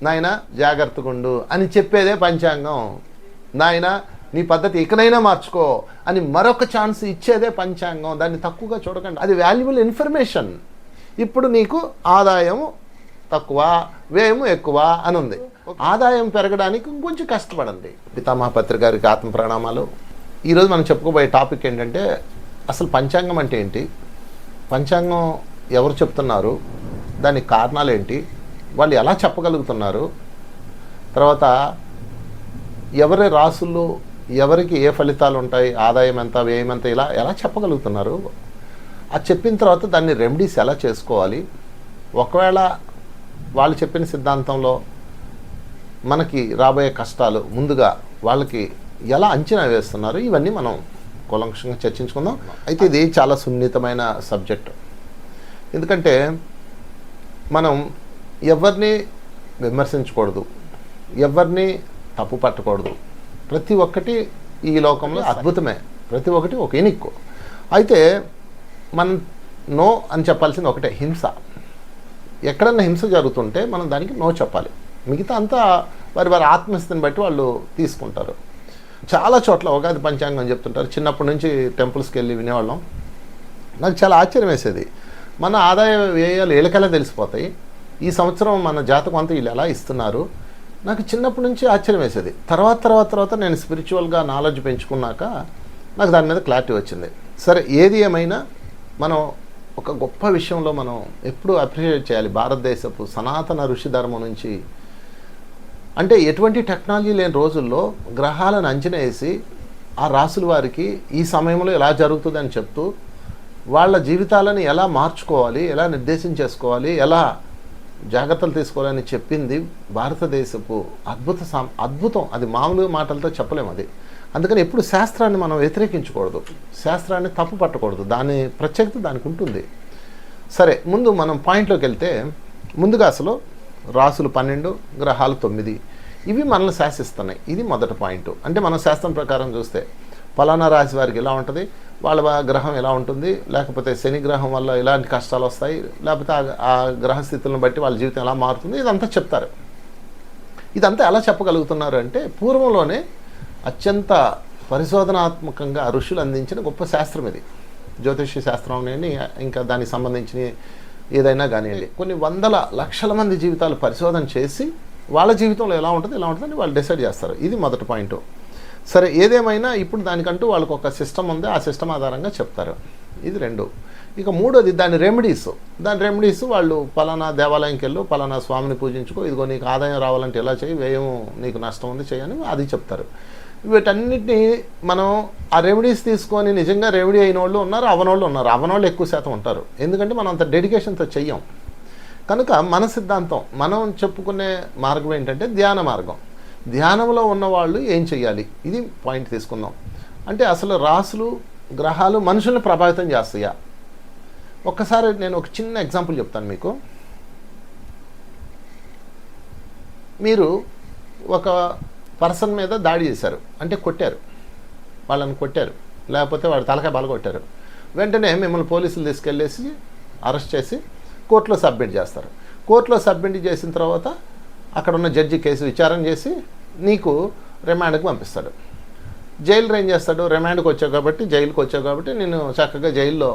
నాయన జాగ్రత్తగా ఉండు అని చెప్పేదే పంచాంగం. నాయన నీ పద్ధతి ఇకనైనా మార్చుకో అని మరొక ఛాన్స్ ఇచ్చేదే పంచాంగం. దాన్ని తక్కువగా చూడకండి, అది వాల్యుబుల్ ఇన్ఫర్మేషన్. ఇప్పుడు నీకు ఆదాయం తక్కువ, వ్యయము ఎక్కువ అని ఉంది. ఆదాయం పెరగడానికి ఇంకొంచెం కష్టపడండి. పితామహ పత్రి గారికి ఆత్మ ప్రణామాలు. ఈరోజు మనం చెప్పుకోబోయే టాపిక్ ఏంటంటే అసలు పంచాంగం అంటే ఏంటి, పంచాంగం ఎవరు చెప్తున్నారు, దానికి కారణాలు ఏంటి, వాళ్ళు ఎలా చెప్పగలుగుతున్నారు, తర్వాత ఎవరి రాసుల్లో ఎవరికి ఏ ఫలితాలు ఉంటాయి, ఆదాయం ఎంత వ్యయం ఎంత, ఇలా ఎలా చెప్పగలుగుతున్నారు. అది చెప్పిన తర్వాత దాన్ని రెమెడీస్ ఎలా చేసుకోవాలి, ఒకవేళ వాళ్ళు చెప్పిన సిద్ధాంతంలో మనకి రాబోయే కష్టాలు ముందుగా వాళ్ళకి ఎలా అంచనా వేస్తున్నారు, ఇవన్నీ మనం కూలంకషంగా చర్చించుకుందాం. అయితే ఇది చాలా సున్నితమైన సబ్జెక్ట్. ఎందుకంటే మనం ఎవరిని విమర్శించకూడదు, ఎవరిని తప్పు పట్టకూడదు. ప్రతి ఒక్కటి ఈ లోకంలో అద్భుతమే, ప్రతి ఒక్కటి ఒక ఎనిక్కు. అయితే మనం నో అని చెప్పాల్సింది ఒకటే, హింస. ఎక్కడన్నా హింస జరుగుతుంటే మనం దానికి నో చెప్పాలి. మిగతా అంతా వారి వారి ఆత్మస్థితిని బట్టి వాళ్ళు తీసుకుంటారు. చాలా చోట్ల ఉగాది పంచాంగం చెప్తుంటారు. చిన్నప్పటి నుంచి టెంపుల్స్కి వెళ్ళి వినేవాళ్ళం. నాకు చాలా ఆశ్చర్యం వేసేది. మన ఆదాయ వ్యయాలు ఏళ్ళకెలా తెలిసిపోతాయి, ఈ సంవత్సరం మన జాతకం అంతా వీళ్ళు ఎలా ఇస్తున్నారు. నాకు చిన్నప్పటి నుంచి ఆశ్చర్యం వేసేది. తర్వాత నేను స్పిరిచువల్గా నాలెడ్జ్ పెంచుకున్నాక నాకు దాని మీద క్లారిటీ వచ్చింది. సరే, ఏది ఏమైనా మనం ఒక గొప్ప విషయంలో మనం ఎప్పుడూ అప్రిషియేట్ చేయాలి. భారతదేశపు సనాతన ఋషి ధర్మం నుంచి, అంటే ఎటువంటి టెక్నాలజీ లేని రోజుల్లో గ్రహాలను అంచనా వేసి ఆ రాసుల వారికి ఈ సమయంలో ఎలా జరుగుతుంది అని చెప్తూ వాళ్ళ జీవితాలను ఎలా మార్చుకోవాలి, ఎలా నిర్దేశం చేసుకోవాలి, ఎలా జాగ్రత్తలు తీసుకోవాలని చెప్పింది భారతదేశపు అద్భుతం. అది మామూలు మాటలతో చెప్పలేము అది. అందుకని ఎప్పుడు శాస్త్రాన్ని మనం వ్యతిరేకించకూడదు, శాస్త్రాన్ని తప్పు పట్టకూడదు, దాని ప్రత్యేకత దానికి ఉంటుంది. సరే, ముందు మనం పాయింట్లోకి వెళ్తే, ముందుగా అసలు రాసులు 12, గ్రహాలు 9, ఇవి మనల్ని శాసిస్తున్నాయి. ఇది మొదటి పాయింట్. అంటే మనం శాస్త్రం ప్రకారం చూస్తే పలానా రాశి వారికి ఎలా ఉంటుంది, వాళ్ళ గ్రహం ఎలా ఉంటుంది, లేకపోతే శని గ్రహం వల్ల ఇలాంటి కష్టాలు వస్తాయి, లేకపోతే ఆ గ్రహ స్థితులను బట్టి వాళ్ళ జీవితం ఎలా మారుతుంది, ఇదంతా చెప్తారు. ఇదంతా ఎలా చెప్పగలుగుతున్నారు అంటే పూర్వంలోనే అత్యంత పరిశోధనాత్మకంగా ఋషులు అందించిన గొప్ప శాస్త్రం ఇది. జ్యోతిష్య శాస్త్రం అని ఇంకా దానికి సంబంధించిన ఏదైనా కానివ్వండి, కొన్ని వందల లక్షల మంది జీవితాలు పరిశోధన చేసి వాళ్ళ జీవితంలో ఎలా ఉంటుంది అని వాళ్ళు డిసైడ్ చేస్తారు. ఇది మొదటి పాయింట్. సరే, ఏదేమైనా ఇప్పుడు దానికంటూ వాళ్ళకు ఒక సిస్టమ్ ఉంది, ఆ సిస్టమ్ ఆధారంగా చెప్తారు. ఇది 2. ఇక 3వది దాని రెమెడీస్ వాళ్ళు పలానా దేవాలయంకి వెళ్ళు, పలానా స్వామిని పూజించుకో, ఇదిగో నీకు ఆదాయం రావాలంటే ఎలా చేయి, వ్యయం నీకు నష్టం ఉంది చేయని అది చెప్తారు. వీటన్నిటినీ మనం ఆ రెమెడీస్ తీసుకొని నిజంగా రెమెడీ అయిన వాళ్ళు ఉన్నారు, అవనోళ్ళు ఎక్కువ శాతం ఉంటారు. ఎందుకంటే మనం అంత డెడికేషన్తో చెయ్యం కనుక. మన సిద్ధాంతం, మనం చెప్పుకునే మార్గం ఏంటంటే ధ్యాన మార్గం. ధ్యానంలో ఉన్నవాళ్ళు ఏం చెయ్యాలి, ఇది పాయింట్ తీసుకుందాం. అంటే అసలు రాసులు గ్రహాలు మనుషుల్ని ప్రభావితం చేస్తాయా? ఒక్కసారి నేను ఒక చిన్న ఎగ్జాంపుల్ చెప్తాను మీకు. మీరు ఒక పర్సన్ మీద దాడి చేశారు, అంటే వాళ్ళని కొట్టారు, లేకపోతే వాడు తలకాయ బలగొట్టారు. వెంటనే మిమ్మల్ని పోలీసులు తీసుకెళ్ళేసి అరెస్ట్ చేసి కోర్టులో సబ్మిట్ చేస్తారు. కోర్టులో సబ్మిట్ చేసిన తర్వాత అక్కడ ఉన్న జడ్జి కేసు విచారణ చేసి నీకు రిమాండ్కి పంపిస్తాడు. జైలు ఏం చేస్తాడు, రిమాండ్కి వచ్చావు కాబట్టి, జైలుకి వచ్చావు కాబట్టి నేను చక్కగా జైల్లో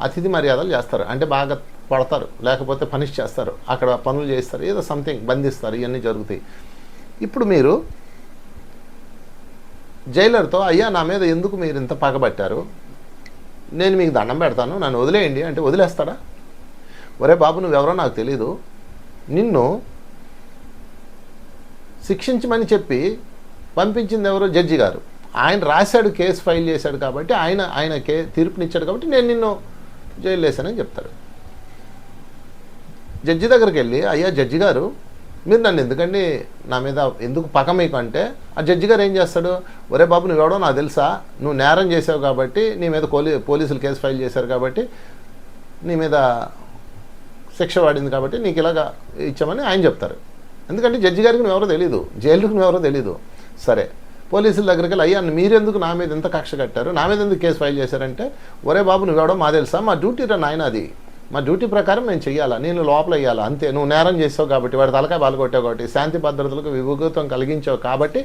అతిథి మర్యాదలు చేస్తారు. అంటే బాగా పడతారు, లేకపోతే పనిష్ చేస్తారు, అక్కడ పనులు చేస్తారు, ఏదో సంథింగ్ బంధిస్తారు, ఇవన్నీ జరుగుతాయి. ఇప్పుడు మీరు జైలర్తో, అయ్యా నా మీద ఎందుకు మీరు ఇంత పగబట్టారు, నేను మీకు దండం పెడతాను, నన్ను వదిలేయండి అంటే వదిలేస్తాడా? ఒరే బాబు, నువ్వెవరో నాకు తెలీదు, నిన్ను శిక్షించమని చెప్పి పంపించింది ఎవరో జడ్జి గారు. ఆయన రాశాడు, కేసు ఫైల్ చేశాడు కాబట్టి, ఆయన తీర్పునిచ్చాడు కాబట్టి నేను నిన్ను జైలు వేశానని చెప్తాడు. జడ్జి దగ్గరికి వెళ్ళి, అయ్యా జడ్జి గారు, మీరు నన్ను ఎందుకండి, నా మీద ఎందుకు పగ మీకు అంటే, ఆ జడ్జి గారు ఏం చేస్తాడు, ఒరే బాబు నువ్వెవడో నాకు తెలుసా, నువ్వు నేరం చేసావు కాబట్టి, నీ మీద పోలీసులు కేసు ఫైల్ చేశారు కాబట్టి, నీ మీద శిక్ష పడింది కాబట్టి నీకు ఇలాగా ఇచ్చామని ఆయన చెప్తారు. ఎందుకంటే జడ్జి గారికి నువ్వెవరో తెలీదు, జైలుకి నువ్వెవరో తెలీదు. సరే, పోలీసుల దగ్గరికి వెళ్ళి, అయ్యా మీరెందుకు నా మీద ఎంత కక్ష కట్టారు, నా మీద ఎందుకు కేసు ఫైల్ చేశారంటే, ఒరే బాబు నువ్వెవడో మా తెలుసా, మా డ్యూటీ రా నాయన అది, మా డ్యూటీ ప్రకారం మేము చెయ్యాలా, నేను లోపల వేయాలా అంతే. నువ్వు నేరం చేసావు కాబట్టి, వాడి తలకాయ బాలుకొట్టావు కాబట్టి, శాంతి భద్రతలకు విభూతం కలిగించావు కాబట్టి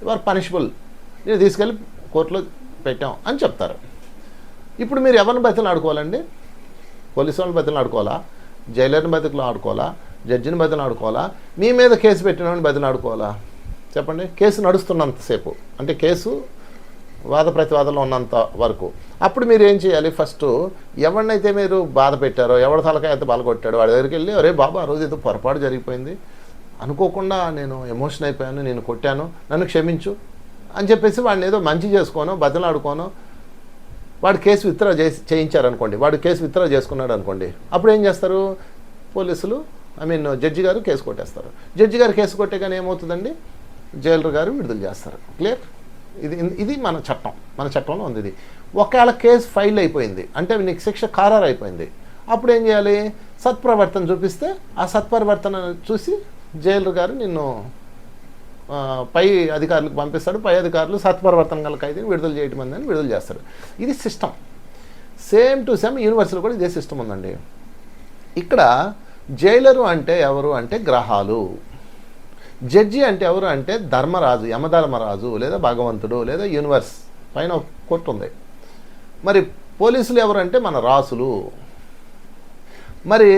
వారు పనిషబుల్, నేను తీసుకెళ్ళి కోర్టులో పెట్టాం అని చెప్తారు. ఇప్పుడు మీరు ఎవరిని బతిని ఆడుకోవాలండి? పోలీసు వాళ్ళని బతిని ఆడుకోవాలా, జైలర్ని బతిలో ఆడుకోవాలా, జడ్జిని బతిని ఆడుకోవాలా, మీ మీద కేసు పెట్టిన వాడిని బతిని ఆడుకోవాలా? చెప్పండి. కేసు నడుస్తున్నంతసేపు, అంటే కేసు వాద ప్రతివాదంలో ఉన్నంత వరకు అప్పుడు మీరు ఏం చేయాలి? ఫస్ట్ ఎవరినైతే మీరు బాధ పెట్టారో, ఎవరి తలకాయ అయితే బాలగొట్టాడో వాడి దగ్గరికి వెళ్ళి, అరే బాబా ఆ రోజు ఏదో పొరపాటు జరిగిపోయింది, అనుకోకుండా నేను ఎమోషన్ అయిపోయాను, నేను కొట్టాను, నన్ను క్షమించు అని చెప్పేసి వాడిని ఏదో మంచి చేసుకోనో బతిలాడుకోనో వాడు కేసు విత్డ్రా చేయించారనుకోండి, వాడు కేసు విత్డ్రా చేసుకున్నాడు అనుకోండి, అప్పుడు ఏం చేస్తారు పోలీసులు, జడ్జి గారు కేసు కొట్టేస్తారు. జడ్జి గారు కేసు కొట్టే కానీ ఏమవుతుందండి, జైలర్ గారు విడుదల చేస్తారు. క్లియర్? ఇది మన చట్టం, మన చట్టంలో ఉంది ఇది. ఒకవేళ కేసు ఫైల్ అయిపోయింది అంటే నీకు శిక్ష ఖారారు అయిపోయింది, అప్పుడు ఏం చేయాలి? సత్ప్రవర్తన చూపిస్తే ఆ సత్ప్రవర్తన చూసి జైలర్ గారు నిన్ను పై అధికారులకు పంపిస్తాడు. పై అధికారులు సత్ప్రవర్తన గల ఖైదీని విడుదల చేయటం అని విడుదల చేస్తారు. ఇది సిస్టమ్. సేమ్ టు సేమ్ యూనివర్సిటీలో కూడా ఇదే సిస్టమ్ ఉందండి. ఇక్కడ జైలరు అంటే ఎవరు అంటే గ్రహాలు, జడ్జి అంటే ఎవరు అంటే ధర్మరాజు, యమధర్మరాజు లేదా భగవంతుడు లేదా యూనివర్స్ పైన కోర్టు ఉంది. మరి పోలీసులు ఎవరు అంటే మన రాసులు. మరి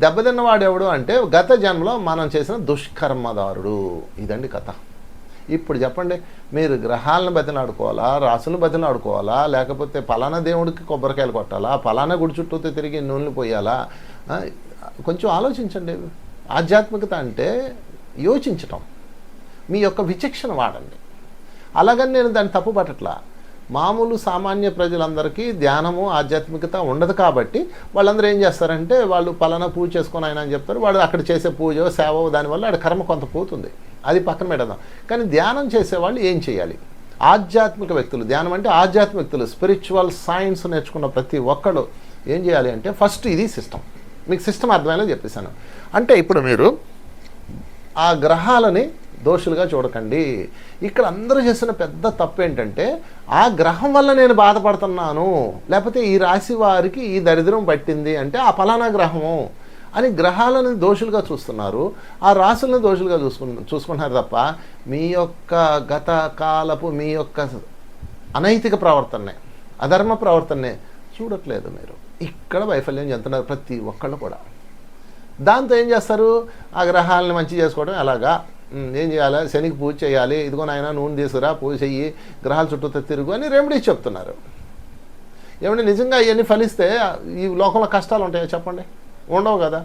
దెబ్బతిన్నవాడు ఎవడు అంటే గత జన్మలో మనం చేసిన దుష్కర్మదారుడు. ఇదండి కథ. ఇప్పుడు చెప్పండి, మీరు గ్రహాలను బతిలాడుకోవాలా, రాసులను బతిలాడుకోవాలా, లేకపోతే పలానా దేవుడికి కొబ్బరికాయలు కొట్టాలా, పలానా గుడి చుట్టూతో తిరిగి నూనెలు పోయాలా? కొంచెం ఆలోచించండి. ఆధ్యాత్మికత అంటే యోచించటం, మీ యొక్క విచక్షణ వాడండి. అలాగని నేను దాన్ని తప్పు పట్టట్లా. మామూలు సామాన్య ప్రజలందరికీ ధ్యానము ఆధ్యాత్మికత ఉండదు కాబట్టి వాళ్ళందరూ ఏం చేస్తారంటే వాళ్ళు పలానా పూజ చేసుకొని ఆయన అని చెప్తారు. వాడు అక్కడ చేసే పూజ సేవ దానివల్ల ఆడ కర్మ కొంత పోతుంది, అది పక్కన పెడదాం. కానీ ధ్యానం చేసేవాళ్ళు ఏం చేయాలి? ఆధ్యాత్మిక వ్యక్తులు, ధ్యానం అంటే ఆధ్యాత్మిక వ్యక్తులు, స్పిరిచువల్ సైన్స్ నేర్చుకున్న ప్రతి ఒక్కడు ఏం చేయాలి అంటే ఫస్ట్ ఇది సిస్టమ్. మీకు సిస్టమ్ అర్థమైనా చెప్పేశాను. అంటే ఇప్పుడు మీరు ఆ గ్రహాలని దోషులుగా చూడకండి. ఇక్కడ అందరూ చేసిన పెద్ద తప్పు ఏంటంటే ఆ గ్రహం వల్ల నేను బాధపడుతున్నాను, లేకపోతే ఈ రాశి వారికి ఈ దరిద్రం పట్టింది అంటే ఆ ఫలానా గ్రహము అని గ్రహాలను దోషులుగా చూస్తున్నారు, ఆ రాశులను దోషులుగా చూసుకుంటున్నారు తప్ప మీ యొక్క గత కాలపు మీ యొక్క అనైతిక ప్రవర్తననే, అధర్మ ప్రవర్తననే చూడట్లేదు. మీరు ఇక్కడ వైఫల్యం చెందుతున్నారు ప్రతి ఒక్కళ్ళు కూడా. దాంతో ఏం చేస్తారు? ఆ గ్రహాలను మంచి చేసుకోవడం ఎలాగా, ఏం చేయాలి? శనికి పూజ చేయాలి, ఇదిగో నాయన నూనె తీసుకురా, పూజ చెయ్యి, గ్రహాల చుట్టూ తిరుగు అని రెమెడీస్ చెప్తున్నారు. ఏమంటే నిజంగా ఇవన్నీ ఫలిస్తే ఈ లోకంలో కష్టాలు ఉంటాయో చెప్పండి? ఉండవు కదా.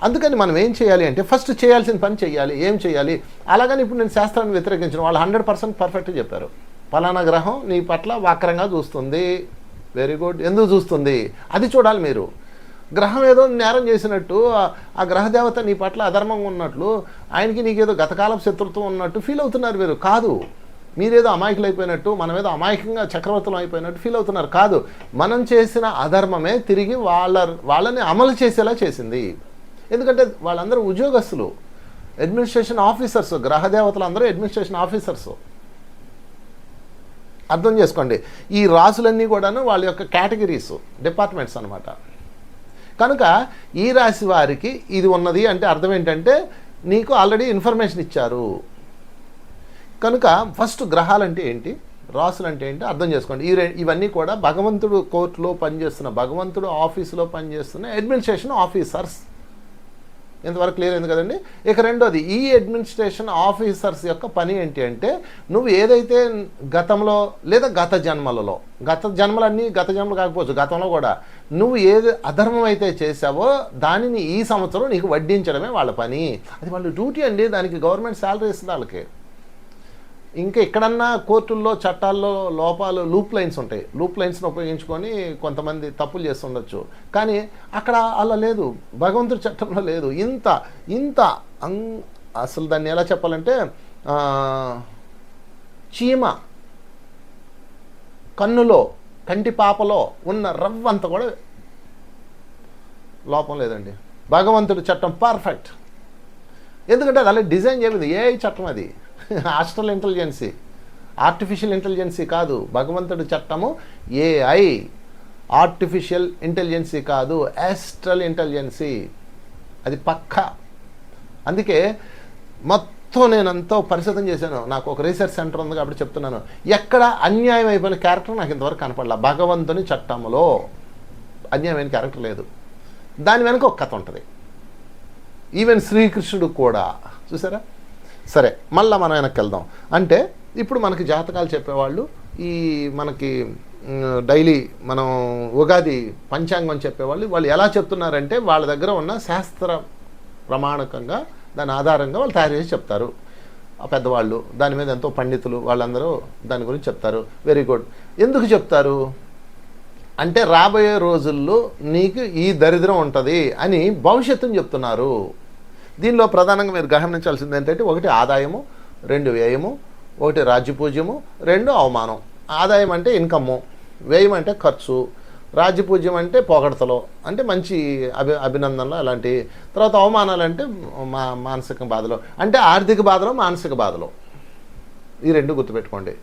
అందుకని మనం ఏం చేయాలి అంటే ఫస్ట్ చేయాల్సిన పని చేయాలి. ఏం చేయాలి? అలాగని ఇప్పుడు నేను శాస్త్రాన్ని వ్యతిరేకించిన వాళ్ళు 100% పర్ఫెక్ట్గా చెప్పారు. ఫలానా గ్రహం నీ పట్ల వక్రంగా చూస్తుంది. Very good. ఎందుకు చూస్తుంది? అది చూడాలి మీరు. గ్రహం ఏదో నేరం చేసినట్టు, ఆ గ్రహదేవత నీ పట్ల అధర్మంగా ఉన్నట్లు, ఆయనకి నీకేదో గతకాలం శత్రుత్వం ఉన్నట్టు ఫీల్ అవుతున్నారు మీరు. కాదు, మీరేదో అమాయకులు అయిపోయినట్టు, మనమేదో అమాయకంగా చక్రవర్తులు అయిపోయినట్టు ఫీల్ అవుతున్నారు. కాదు, మనం చేసిన అధర్మమే తిరిగి వాళ్ళని అమలు చేసేలా చేసింది. ఎందుకంటే వాళ్ళందరూ ఉద్యోగస్తులు, అడ్మినిస్ట్రేషన్ ఆఫీసర్స్. గ్రహదేవతలు అందరూ అడ్మినిస్ట్రేషన్ ఆఫీసర్స్. అర్థం చేసుకోండి. ఈ రాసులన్నీ కూడాను వాళ్ళ యొక్క కేటగిరీస్, డిపార్ట్మెంట్స్ అనమాట. కనుక ఈ రాశి వారికి ఇది ఉన్నది అంటే అర్థం ఏంటంటే నీకు ఆల్రెడీ ఇన్ఫర్మేషన్ ఇచ్చారు. కనుక ఫస్ట్ గ్రహాలంటే ఏంటి, రాసులు అంటే ఏంటి అర్థం చేసుకోండి. ఇవన్నీ కూడా భగవంతుడు కోర్టులో పనిచేస్తున్న, భగవంతుడు ఆఫీసులో పనిచేస్తున్న అడ్మినిస్ట్రేషన్ ఆఫీసర్స్. ఇంతవరకు క్లియర్ అయింది కదండి. ఇక రెండోది, ఈ అడ్మినిస్ట్రేషన్ ఆఫీసర్స్ యొక్క పని ఏంటి అంటే నువ్వు ఏదైతే గతంలో లేదా గత జన్మలన్నీ గత జన్మలు కాకపోవచ్చు, గతంలో కూడా నువ్వు ఏది అధర్మం అయితే చేసావో దానిని ఈ సంవత్సరం నీకు వడ్డించడమే వాళ్ళ పని. అది వాళ్ళ డ్యూటీ అండి. దానికి గవర్నమెంట్ శాలరీ ఇస్తుంది వాళ్ళకి. ఇంకా ఎక్కడన్నా కోర్టుల్లో చట్టాల్లో లోపాలు, లూప్ లైన్స్ ఉంటాయి. లూప్ లైన్స్ని ఉపయోగించుకొని కొంతమంది తప్పులు చేస్తుండొచ్చు. కానీ అక్కడ అలా లేదు, భగవంతుడి చట్టంలో లేదు. ఇంత అసలు దాన్ని ఎలా చెప్పాలంటే చీమ కన్నులో, కంటి పాపలో ఉన్న రవ్వంతా కూడా లోపం లేదండి. భగవంతుడి చట్టం పర్ఫెక్ట్. ఎందుకంటే అది అలా డిజైన్ చేయలేదు. ఏఐ చట్టం అది, ఆస్ట్రల్ ఇంటెలిజెన్సీ, ఆర్టిఫిషియల్ ఇంటెలిజెన్సీ కాదు. భగవంతుడి చట్టము ఏఐ. ఆర్టిఫిషియల్ ఇంటెలిజెన్సీ కాదు, యాస్ట్రల్ ఇంటెలిజెన్సీ. అది పక్కా. అందుకే మొత్తం నేనంతా పరిశోధన చేశాను. నాకు ఒక రీసెర్చ్ సెంటర్ ఉంది కాబట్టి చెప్తున్నాను. ఎక్కడ అన్యాయం అయిపోయిన క్యారెక్టర్ నాకు ఇంతవరకు కనపడలా. భగవంతుని చట్టంలో అన్యాయమైన క్యారెక్టర్ లేదు. దాని వెనక ఒక కథ ఉంటుంది. ఈవెన్ శ్రీకృష్ణుడు కూడా చూసారా. సరే, మళ్ళీ మనం వెనక్కి వెళ్దాం. అంటే ఇప్పుడు మనకి జాతకాలు చెప్పేవాళ్ళు, ఈ మనకి డైలీ మనం ఉగాది పంచాంగం చెప్పేవాళ్ళు, వాళ్ళు ఎలా చెప్తున్నారంటే వాళ్ళ దగ్గర ఉన్న శాస్త్ర ప్రమాణకంగా దాని ఆధారంగా వాళ్ళు తయారు చేసి చెప్తారు. ఆ పెద్దవాళ్ళు దాని మీద ఎంతో పండితులు వాళ్ళందరూ దాని గురించి చెప్తారు. Very good. ఎందుకు చెప్తారు అంటే రాబోయే రోజుల్లో నీకు ఈ దరిద్రం ఉంటుంది అని భవిష్యత్తుని చెప్తున్నారు. దీనిలో ప్రధానంగా మీరు గమనించాల్సింది ఏంటంటే, 1 ఆదాయము, 2 వ్యయము, 1 రాజ్యపూజ్యము, 2 అవమానం. ఆదాయం అంటే ఇన్కమ్ము, వ్యయం అంటే ఖర్చు, రాజ్యపూజ్యం అంటే పొగడతలో అంటే మంచి అభినందనలు అలాంటి, తర్వాత అవమానాలు అంటే మానసిక బాధలో, అంటే ఆర్థిక బాధలో మానసిక బాధలో. ఈ 2 గుర్తుపెట్టుకోండి.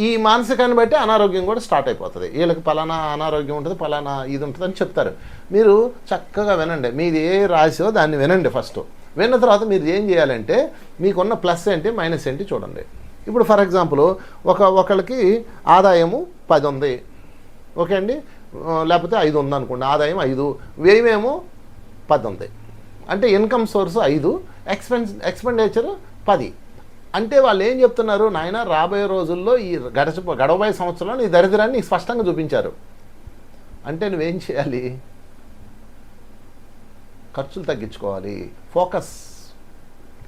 ఈ మానసికాన్ని బట్టి అనారోగ్యం కూడా స్టార్ట్ అయిపోతుంది. వీళ్ళకి పలానా అనారోగ్యం ఉంటుంది, పలానా ఇది ఉంటుంది అని చెప్తారు. మీరు చక్కగా వినండి. మీది ఏ రాశో దాన్ని వినండి. ఫస్ట్ విన్న తర్వాత మీరు ఏం చేయాలంటే మీకున్న ప్లస్ ఏంటి మైనస్ ఏంటి చూడండి. ఇప్పుడు ఫర్ ఎగ్జాంపుల్ ఒకళ్ళకి ఆదాయము 10 ఉంది, ఓకే అండి, లేకపోతే 5 ఉంది అనుకోండి. ఆదాయం 5, వ్యయమేమో 10 ఉంది. అంటే ఇన్కమ్ సోర్స్ 5, ఎక్స్పెండిచర్ 10. అంటే వాళ్ళు ఏం చెప్తున్నారు, నాయన రాబోయే రోజుల్లో ఈ గడవబోయే సంవత్సరంలో నీ దరిద్రాన్ని స్పష్టంగా చూపించారు. అంటే నువ్వేం చేయాలి, ఖర్చులు తగ్గించుకోవాలి, ఫోకస్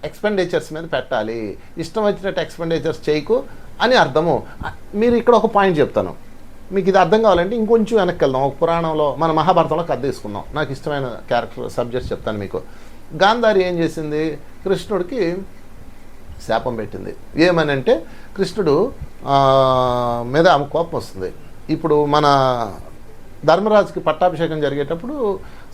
ఎక్స్పెండిచర్స్ మీద పెట్టాలి, ఇష్టం వచ్చినట్టు ఎక్స్పెండిచర్స్ చేయకు అని అర్థము. మీరు ఇక్కడ ఒక పాయింట్ చెప్తాను, మీకు ఇది అర్థం కావాలంటే ఇంకొంచెం వెనక్కి వెళ్దాం. ఒక పురాణంలో మన మహాభారతంలో కథ తీసుకుందాం. నాకు ఇష్టమైన క్యారెక్టర్ సబ్జెక్ట్స్ చెప్తాను మీకు. గాంధారి ఏం చేసింది, కృష్ణుడికి శాపం పెట్టింది. ఏమనంటే కృష్ణుడు మీద ఆమె కోపం వస్తుంది. ఇప్పుడు మన ధర్మరాజుకి పట్టాభిషేకం జరిగేటప్పుడు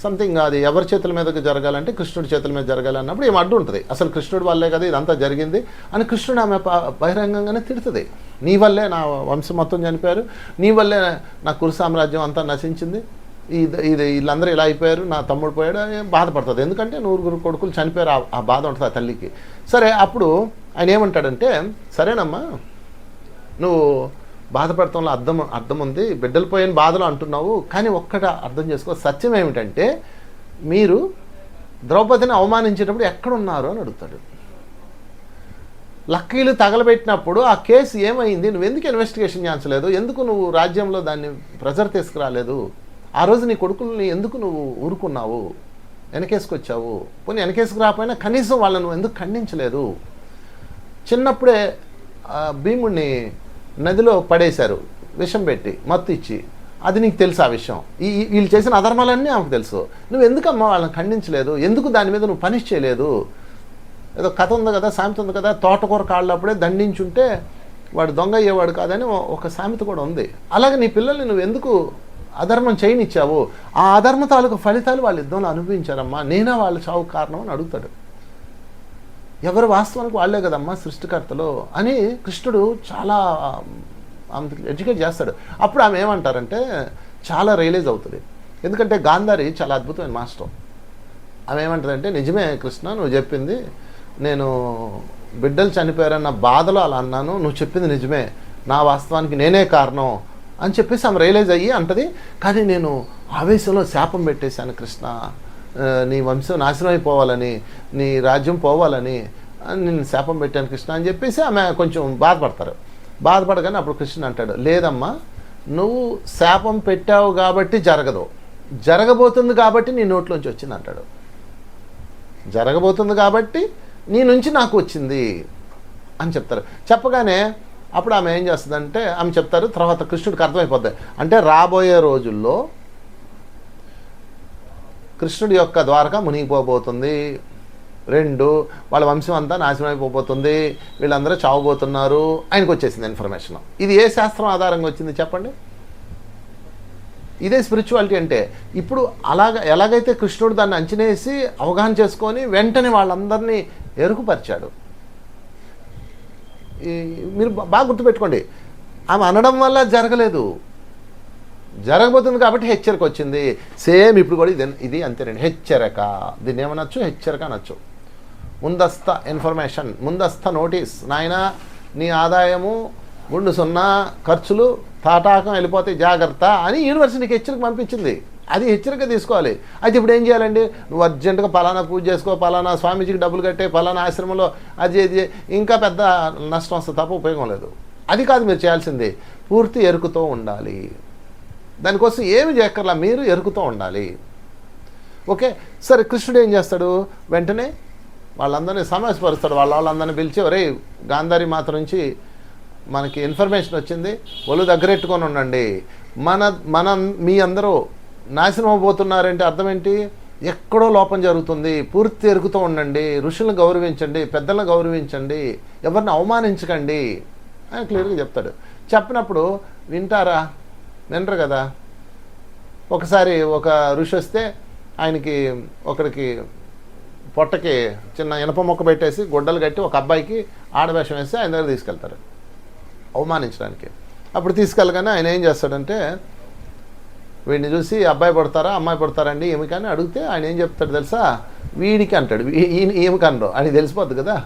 సంథింగ్ అది ఎవరి చేతుల మీదకి జరగాలంటే కృష్ణుడి చేతుల మీద జరగాలన్నప్పుడు ఏం అడ్డు ఉంటుంది, అసలు కృష్ణుడి వల్లే కదా ఇదంతా జరిగింది అని కృష్ణుడు ఆమె బహిరంగంగానే తిడుతుంది. నీ వల్లే నా వంశం మొత్తం చనిపోయారు, నీ వల్లే నా కురు సామ్రాజ్యం అంతా నశించింది, వీళ్ళందరూ ఇలా అయిపోయారు, నా తమ్ముడు పోయాడు అని బాధపడుతుంది. ఎందుకంటే 9 కొడుకులు చనిపోయారు, ఆ బాధ ఉంటుంది ఆ తల్లికి. సరే, అప్పుడు ఆయన ఏమంటాడంటే, సరేనమ్మా నువ్వు బాధపడటంలో అర్థం ఉంది, బిడ్డలు పోయిన బాధలు అంటున్నావు, కానీ ఒక్కట అర్థం చేసుకో, సత్యం ఏమిటంటే మీరు ద్రౌపదిని అవమానించేటప్పుడు ఎక్కడున్నారు అని అడుగుతాడు. లక్కీలు తగలబెట్టినప్పుడు ఆ కేసు ఏమైంది, నువ్వు ఎందుకు ఇన్వెస్టిగేషన్ చేయించలేదు, ఎందుకు నువ్వు రాజ్యంలో దాన్ని ప్రెజర్ తీసుకురాలేదు, ఆ రోజు నీ కొడుకుల్ని ఎందుకు నువ్వు ఊరుకున్నావు, వెనకేసుకొచ్చావు, పోనీ వెనకేసుకు రాకపోయినా కనీసం వాళ్ళని నువ్వు ఎందుకు ఖండించలేదు, చిన్నప్పుడే భీముడిని నదిలో పడేశారు విషం పెట్టి మత్తు ఇచ్చి, అది నీకు తెలుసు ఆ విషయం, వీళ్ళు చేసిన అధర్మాలన్నీ ఆమెకు తెలుసు, నువ్వు ఎందుకమ్మా వాళ్ళని ఖండించలేదు, ఎందుకు దాని మీద నువ్వు పనిష్ చేయలేదు. ఏదో కథ ఉంది కదా, సామెత ఉంది కదా, తోటకూర కాళ్ళప్పుడే దండించుంటే వాడు దొంగ అయ్యేవాడు కాదని ఒక సామెత కూడా ఉంది. అలాగే నీ పిల్లల్ని నువ్వు ఎందుకు అధర్మం చేయనిచ్చావు, ఆ అధర్మ తాలూకు ఫలితాలు వాళ్ళ యుద్ధంలో అనుభవించారమ్మా, నేనే వాళ్ళ చావుకు కారణం అని అడుగుతాడు. ఎవరు వాస్తవానికి వాళ్ళే కదమ్మా సృష్టికర్తలు అని కృష్ణుడు చాలా ఎడ్యుకేట్ చేస్తాడు. అప్పుడు ఆమె ఏమంటారంటే చాలా రియలైజ్ అవుతుంది. ఎందుకంటే గాంధారి చాలా అద్భుతమైన మాస్టర్. ఆమె ఏమంటారంటే, నిజమే కృష్ణ నువ్వు చెప్పింది, నేను బిడ్డలు చనిపోయారన్న బాధలో అలా అన్నాను, నువ్వు చెప్పింది నిజమే, నా వాస్తవానికి నేనే కారణం అని చెప్పేసి ఆమె రియలైజ్ అయ్యి అంటది. కానీ నేను ఆవేశంలో శాపం పెట్టేశాను కృష్ణ, నీ వంశం నాశనం అయిపోవాలని, నీ రాజ్యం పోవాలని నేను శాపం పెట్టాను కృష్ణ అని చెప్పేసి ఆమె కొంచెం బాధపడగానే అప్పుడు కృష్ణ అంటాడు, లేదమ్మా నువ్వు శాపం పెట్టావు కాబట్టి జరగదు, జరగబోతుంది కాబట్టి నీ నోట్లోంచి వచ్చింది అంటాడు. జరగబోతుంది కాబట్టి నీ నుంచి నాకు వచ్చింది అని చెప్తారు. చెప్పగానే అప్పుడు ఆమె ఏం చేస్తుందంటే ఆమె చెప్తారు, తర్వాత కృష్ణుడికి అర్థమైపోద్ది. అంటే రాబోయే రోజుల్లో కృష్ణుడి యొక్క ద్వారక మునిగిపోబోతుంది, 2 వాళ్ళ వంశం అంతా నాశనం అయిపోబోతుంది, వీళ్ళందరూ చావబోతున్నారు, ఆయనకు వచ్చేసింది ఇన్ఫర్మేషన్. ఇది ఏ శాస్త్రం ఆధారంగా వచ్చింది చెప్పండి? ఇదే స్పిరిచువాలిటీ అంటే. ఇప్పుడు ఎలాగైతే కృష్ణుడు దాన్ని అంచనేసి అవగాహన చేసుకొని వెంటనే వాళ్ళందరినీ ఎరుకుపరిచాడు. మీరు బాగా గుర్తుపెట్టుకోండి, ఆమె అనడం వల్ల జరగలేదు, జరగబోతుంది కాబట్టి హెచ్చరిక వచ్చింది. సేమ్ ఇప్పుడు కూడా ఇది అంతేనండి, హెచ్చరిక. దీన్ని ఏమనొచ్చు? హెచ్చరిక అనొచ్చు. ముందస్తు ఇన్ఫర్మేషన్, ముందస్తు నోటీస్. నాయన నీ ఆదాయము గుండు 0, ఖర్చులు తాటాకం వెళ్ళిపోతాయి, జాగ్రత్త అని యూనివర్సిటీకి హెచ్చరిక పంపించింది. అది హెచ్చరిక తీసుకోవాలి. అయితే ఇప్పుడు ఏం చేయాలండి? నువ్వు అర్జెంటుగా పలానా పూజ చేసుకో, పలానా స్వామీజీకి డబ్బులు కట్టే, పలానా ఆశ్రమంలో అది ఇంకా పెద్ద నష్టం వస్తుంది తప్ప ఉపయోగం లేదు. అది కాదు మీరు చేయాల్సింది. పూర్తి ఎరుకుతో ఉండాలి. దానికోసం ఏమి చేయక్కర్లా, మీరు ఎరుకుతో ఉండాలి. ఓకే, సరే. కృష్ణుడు ఏం చేస్తాడు? వెంటనే వాళ్ళందరినీ సమావేశపరుస్తాడు. వాళ్ళందరినీ పిలిచి, ఒరే గాంధారి మాత నుంచి మనకి ఇన్ఫర్మేషన్ వచ్చింది, ఒళ్ళు దగ్గరెట్టుకొని ఉండండి. మీ అందరూ నాశనం అవబోతున్నారంటే అర్థం ఏంటి? ఎక్కడో లోపం జరుగుతుంది. పూర్తి ఎరుగుతూ ఉండండి, ఋషులను గౌరవించండి, పెద్దలను గౌరవించండి, ఎవరిని అవమానించకండి అని క్లియర్గా చెప్తాడు. చెప్పినప్పుడు వింటారా? వినరు కదా. ఒకసారి ఒక ఋషి వస్తే ఆయనకి ఒకరికి పొట్టకి చిన్న ఇనప మొక్క పెట్టేసి గుడ్డలు కట్టి ఒక అబ్బాయికి ఆడవేషం వేసి ఆయన దగ్గర తీసుకెళ్తారు అవమానించడానికి. అప్పుడు తీసుకెళ్ళగానే ఆయన ఏం చేస్తాడంటే, వీడిని చూసి అబ్బాయి పడతారా అమ్మాయి పడతారండి ఏమి కానీ అడిగితే ఆయన ఏం చెప్తాడు తెలుసా? వీడికి అంటాడు. ఏమి కనరు అని తెలిసిపోద్ది కదా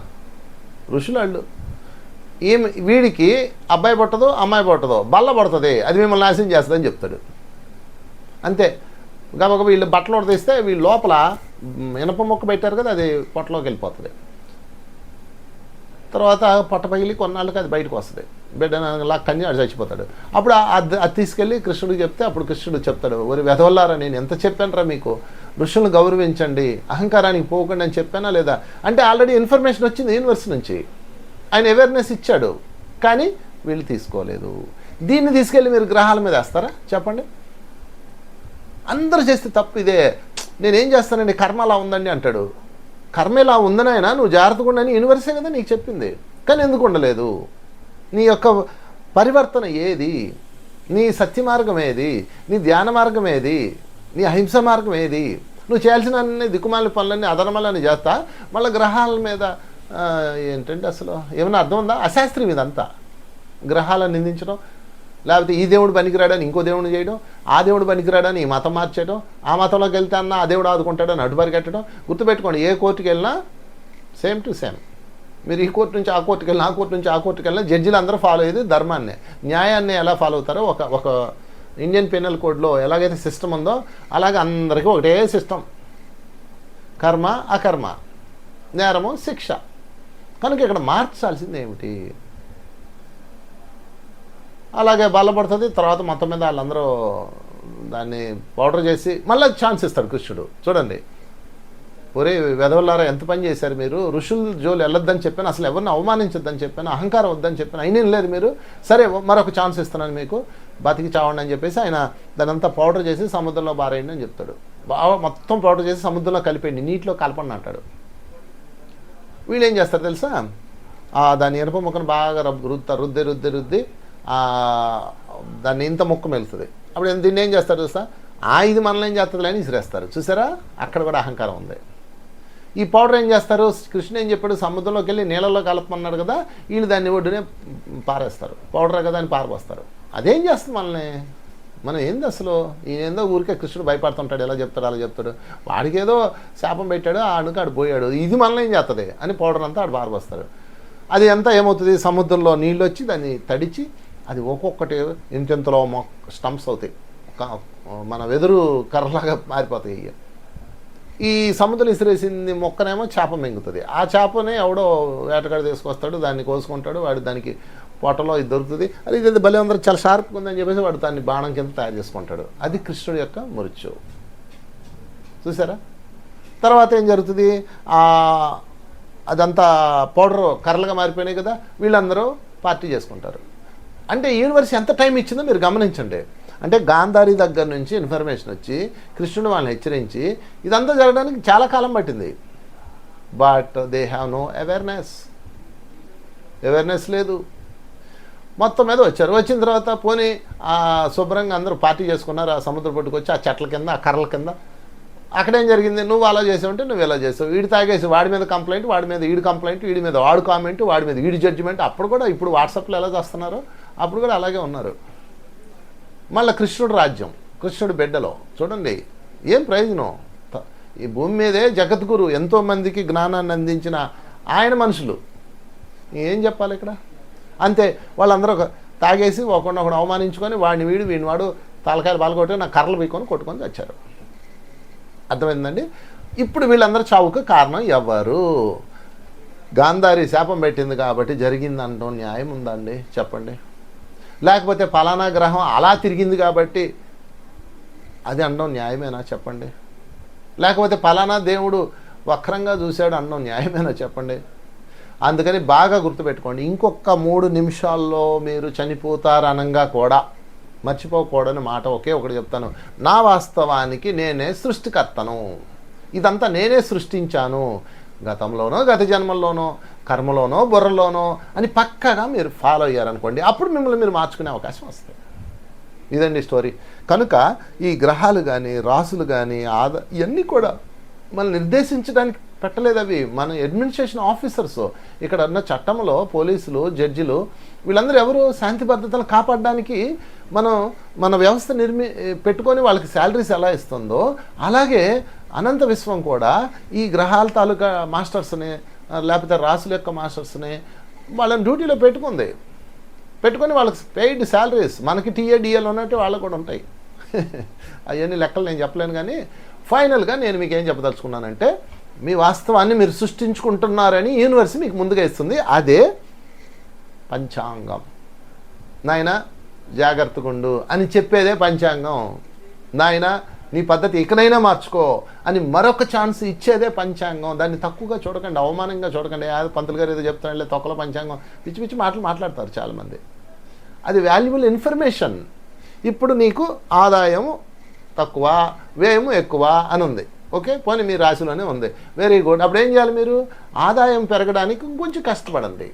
ఋషులు వాళ్ళు. వీడికి అబ్బాయి పట్టదో అమ్మాయి పట్టదో బల్ల పడుతుంది, అది మిమ్మల్ని నాశనం చేస్తుందని చెప్తాడు. అంతే. కాబట్టి వీళ్ళు బట్టలు తీస్తే వీళ్ళు లోపల ఇనప మొక్క పెట్టారు కదా, అది పొట్టలోకి వెళ్ళిపోతుంది. తర్వాత పొట్ట పగిలి కొన్నాళ్ళకి అది బయటకు వస్తుంది. బిడ్డ కన్య అది చచ్చిపోతాడు. అప్పుడు అది తీసుకెళ్ళి కృష్ణుడికి చెప్తే అప్పుడు కృష్ణుడు చెప్తాడు, ఒరి వెధవల్లారా, నేను ఎంత చెప్పానరా మీకు, ఋషులను గౌరవించండి, అహంకారానికి పోకండి అని చెప్పానా లేదా? అంటే ఆల్రెడీ ఇన్ఫర్మేషన్ వచ్చింది యూనివర్సిటీ నుంచి, ఆయన అవేర్నెస్ ఇచ్చాడు, కానీ వీళ్ళు తీసుకోలేదు. దీన్ని తీసుకెళ్ళి మీరు గ్రహాల మీద వేస్తారా చెప్పండి? అందరూ చేస్తే తప్పు ఇదే. నేనేం చేస్తానండి, కర్మ అలా ఉందండి అంటాడు. కర్మ ఇలా ఉందని ఆయన నువ్వు జాగ్రత్తగా ఉండని యూనివర్సే కదా నీకు చెప్పింది, కానీ ఎందుకు ఉండలేదు? నీ యొక్క పరివర్తన ఏది? నీ సత్య మార్గం ఏది? నీ ధ్యాన మార్గం ఏది? నీ అహింస మార్గం ఏది? నువ్వు చేయాల్సిన అన్ని దిక్కుమాల పనులన్నీ అధర్మాలని చేస్తా మళ్ళీ గ్రహాల మీద ఏంటంటే అసలు ఏమైనా అర్థం ఉందా? అశాస్త్రీయం ఇదంతా. గ్రహాలను నిందించడం, లేకపోతే ఈ దేవుడు పనికిరాడని ఇంకో దేవుడిని చేయడం, ఆ దేవుడు పనికిరాడని ఈ మతం మార్చేయడం, ఆ మతంలోకి వెళ్తే అన్నా ఆ దేవుడు ఆదుకుంటాడని అడ్డుపరిగెట్టడం. గుర్తుపెట్టుకోండి, ఏ కోర్టుకి వెళ్ళినా సేమ్ టు సేమ్. మీరు ఈ కోర్టు నుంచి ఆ కోర్టుకి వెళ్ళినా, ఆ కోర్టు నుంచి ఆ కోర్టుకి వెళ్ళినా జడ్జిలు అందరూ ఫాలో అయ్యేది ధర్మాన్ని, న్యాయాన్ని ఎలా ఫాలో అవుతారో ఒక ఇండియన్ పెనల్ కోడ్లో ఎలాగైతే సిస్టమ్ ఉందో అలాగే అందరికీ ఒకటే సిస్టమ్. కర్మ అకర్మ, నేరము శిక్ష. కనుక ఇక్కడ మార్చాల్సింది ఏమిటి? అలాగే బలపడుతుంది. తర్వాత మొత్తం మీద వాళ్ళందరూ దాన్ని పౌడర్ చేసి మళ్ళీ ఛాన్స్ ఇస్తాడు కృష్ణుడు. చూడండి, ఒరే వెధవల్లారా, ఎంత పని చేశారు మీరు, ఋషుల జోలు వెళ్ళొద్దని చెప్పాను, అసలు ఎవరిని అవమానించొద్దని చెప్పాను, అహంకారం వద్దని చెప్పాను, అయినా లేదు మీరు, సరే మరొక ఛాన్స్ ఇస్తున్నాను మీకు, బతికి చావండి అని చెప్పేసి ఆయన దాని అంతా పౌడర్ చేసి సముద్రంలో బారేయండి అని చెప్తాడు. బాగా మొత్తం పౌడర్ చేసి సముద్రంలో కలిపేయండి, నీటిలో కలపండి అంటాడు. వీళ్ళు ఏం చేస్తారు తెలుసా? దాని ఇనుప ముక్కను బాగా రుద్ది దాన్ని ఇంత ముక్క మెలుతుంది. అప్పుడు దీన్ని ఏం చేస్తారు తెలుసా? ఇది మనల్ని ఏం చేస్తుంది అని విసిరేస్తారు. చూసారా, అక్కడ కూడా అహంకారం ఉంది. ఈ పౌడర్ ఏం చేస్తారు? కృష్ణ ఏం చెప్పాడు? సముద్రంలోకి వెళ్ళి నీళ్ళలో కలపమన్నాడు కదా, వీళ్ళు దాన్ని ఒడ్డునే పారేస్తారు. పౌడర్ కదా అని పారపోస్తారు. అదేం చేస్తుంది మనల్ని? మనం ఏంది అసలు? ఈయనేందో ఊరికే కృష్ణుడు భయపడుతుంటాడు, ఎలా చెప్తాడు అలా చెప్తాడు, వాడికి ఏదో శాపం పెట్టాడు, ఆడు పోయాడు, ఇది మనల్ని ఏం చేస్తుంది అని పౌడర్ అంతా ఆడు పారపోస్తారు. అది అంతా ఏమవుతుంది? సముద్రంలో నీళ్ళు వచ్చి దాన్ని తడిచి అది ఒక్కొక్కటి ఇంతెంతలో స్టంప్స్ అవుతాయి, మన వెదురు కర్రలాగా మారిపోతాయి. ఈ సముద్రం ఇసిరేసింది మొక్కనేమో చేప మింగుతుంది. ఆ చేపని ఎవడో వేటగాడు తీసుకొస్తాడు, దాన్ని కోసుకుంటాడు, వాడు దానికి పొట్టలో ఇది దొరుకుతుంది. అది ఇది భలే అందరూ చాలా షార్ప్గా ఉందని చెప్పేసి వాడు దాన్ని బాణం కింద తయారు చేసుకుంటాడు. అది కృష్ణుడి యొక్క మృత్యు. చూసారా? తర్వాత ఏం జరుగుతుంది? అదంతా పౌడర్ కర్రలుగా మారిపోయినాయి కదా, వీళ్ళందరూ పార్టీ చేసుకుంటారు. అంటే యూనివర్స్ ఎంత టైం ఇచ్చిందో మీరు గమనించండి. అంటే గాంధారి దగ్గర నుంచి ఇన్ఫర్మేషన్ వచ్చి కృష్ణుడు వాళ్ళని హెచ్చరించి ఇదంతా జరగడానికి చాలా కాలం పట్టింది. But they have no awareness లేదు. మొత్తం మీద వచ్చారు. వచ్చిన తర్వాత పోనీ శుభ్రంగా అందరూ పార్టీ చేసుకున్నారు. ఆ సముద్ర పట్టుకు వచ్చి ఆ చెట్ల కింద, ఆ కర్రల కింద. అక్కడేం జరిగింది? నువ్వు అలా చేసావంటే నువ్వు ఎలా చేసావు, వీడి తాగేసి వాడి మీద కంప్లైంట్, వాడి మీద ఈడి కంప్లైంట్, వీడి మీద వాడు కామెంట్, వాడి మీద ఈడి జడ్జిమెంట్. అప్పుడు కూడా ఇప్పుడు వాట్సాప్లో ఎలా చేస్తున్నారో అప్పుడు కూడా అలాగే ఉన్నారు. మళ్ళీ కృష్ణుడు రాజ్యం, కృష్ణుడి బిడ్డలో చూడండి ఏం ప్రయోజనం. ఈ భూమి మీదే జగద్గురు ఎంతోమందికి జ్ఞానాన్ని అందించిన ఆయన మనుషులు ఏం చెప్పాలి ఇక్కడ. అంతే వాళ్ళందరూ తాగేసి ఒకరినొకడు అవమానించుకొని వాడిని వీడిని వాడు తలకాయలు పాల్గొట్టి నా కర్రలు పీకొని కొట్టుకొని వచ్చారు. అర్థమైందండి. ఇప్పుడు వీళ్ళందరూ చావుకు కారణం ఎవరు? గాంధారి శాపం పెట్టింది కాబట్టి జరిగింది అంటాం న్యాయం ఉందండి చెప్పండి? లేకపోతే ఫలానా గ్రహం అలా తిరిగింది కాబట్టి అది అనడం న్యాయమేనా చెప్పండి? లేకపోతే ఫలానా దేవుడు వక్రంగా చూశాడు అనడం న్యాయమేనా చెప్పండి? అందుకని బాగా గుర్తుపెట్టుకోండి, ఇంకొక 3 నిమిషాల్లో మీరు చనిపోతారనంగా కూడా మర్చిపోకూడని మాట ఒకే ఒకటి చెప్తాను. నా వాస్తవానికి నేనే సృష్టికర్తను, ఇదంతా నేనే సృష్టించాను, గతంలోనో గత జన్మల్లోనో కర్మలోనో బుర్రలోనో అని పక్కగా మీరు ఫాలో అయ్యారనుకోండి, అప్పుడు మిమ్మల్ని మీరు మార్చుకునే అవకాశం వస్తుంది. ఇదండి స్టోరీ. కనుక ఈ గ్రహాలు కానీ రాసులు కానీ ఇవన్నీ కూడా మనం నిర్దేశించడానికి పెట్టలేదు. అవి మన అడ్మినిస్ట్రేషన్ ఆఫీసర్స్. ఇక్కడ ఉన్న చట్టంలో పోలీసులు, జడ్జిలు వీళ్ళందరూ ఎవరు? శాంతి భద్రతలు కాపాడడానికి మన వ్యవస్థ పెట్టుకొని వాళ్ళకి శాలరీస్ ఎలా ఇస్తుందో అలాగే అనంత విశ్వం కూడా ఈ గ్రహాల తాలూకా మాస్టర్స్ని లేకపోతే రాసుల యొక్క మాస్టర్స్ని వాళ్ళని డ్యూటీలో పెట్టుకొని వాళ్ళకి పెయిడ్ శాలరీస్, మనకి టీఏడిఎల్ ఉన్నట్టు వాళ్ళకు కూడా ఉంటాయి. అవన్నీ లెక్కలు నేను చెప్పలేను. కానీ ఫైనల్గా నేను మీకు ఏం చెప్పదలుచుకున్నానంటే, మీ వాస్తవాన్ని మీరు సృష్టించుకుంటున్నారని యూనివర్స్ మీకు ముందుగా ఇస్తుంది. అదే పంచాంగం. నాయన జాగ్రత్తగా ఉండు అని చెప్పేదే పంచాంగం. నాయన నీ పద్ధతి ఇకనైనా మార్చుకో అని మరొక ఛాన్స్ ఇచ్చేదే పంచాంగం. దాన్ని తక్కువగా చూడకండి, అవమానంగా చూడకండి. పంతులు గారు ఏదో చెప్తానులే తొక్కల పంచాంగం, పిచ్చి పిచ్చి మాటలు మాట్లాడతారు చాలామంది. అది వాల్యుబుల్ ఇన్ఫర్మేషన్. ఇప్పుడు నీకు ఆదాయం తక్కువ, వ్యయం ఎక్కువ అని ఉంది. ఓకే, పోనీ మీ రాశిలోనే ఉంది, వెరీ గుడ్. అప్పుడు ఏం చేయాలి? మీరు ఆదాయం పెరగడానికి కొంచెం కష్టపడండి,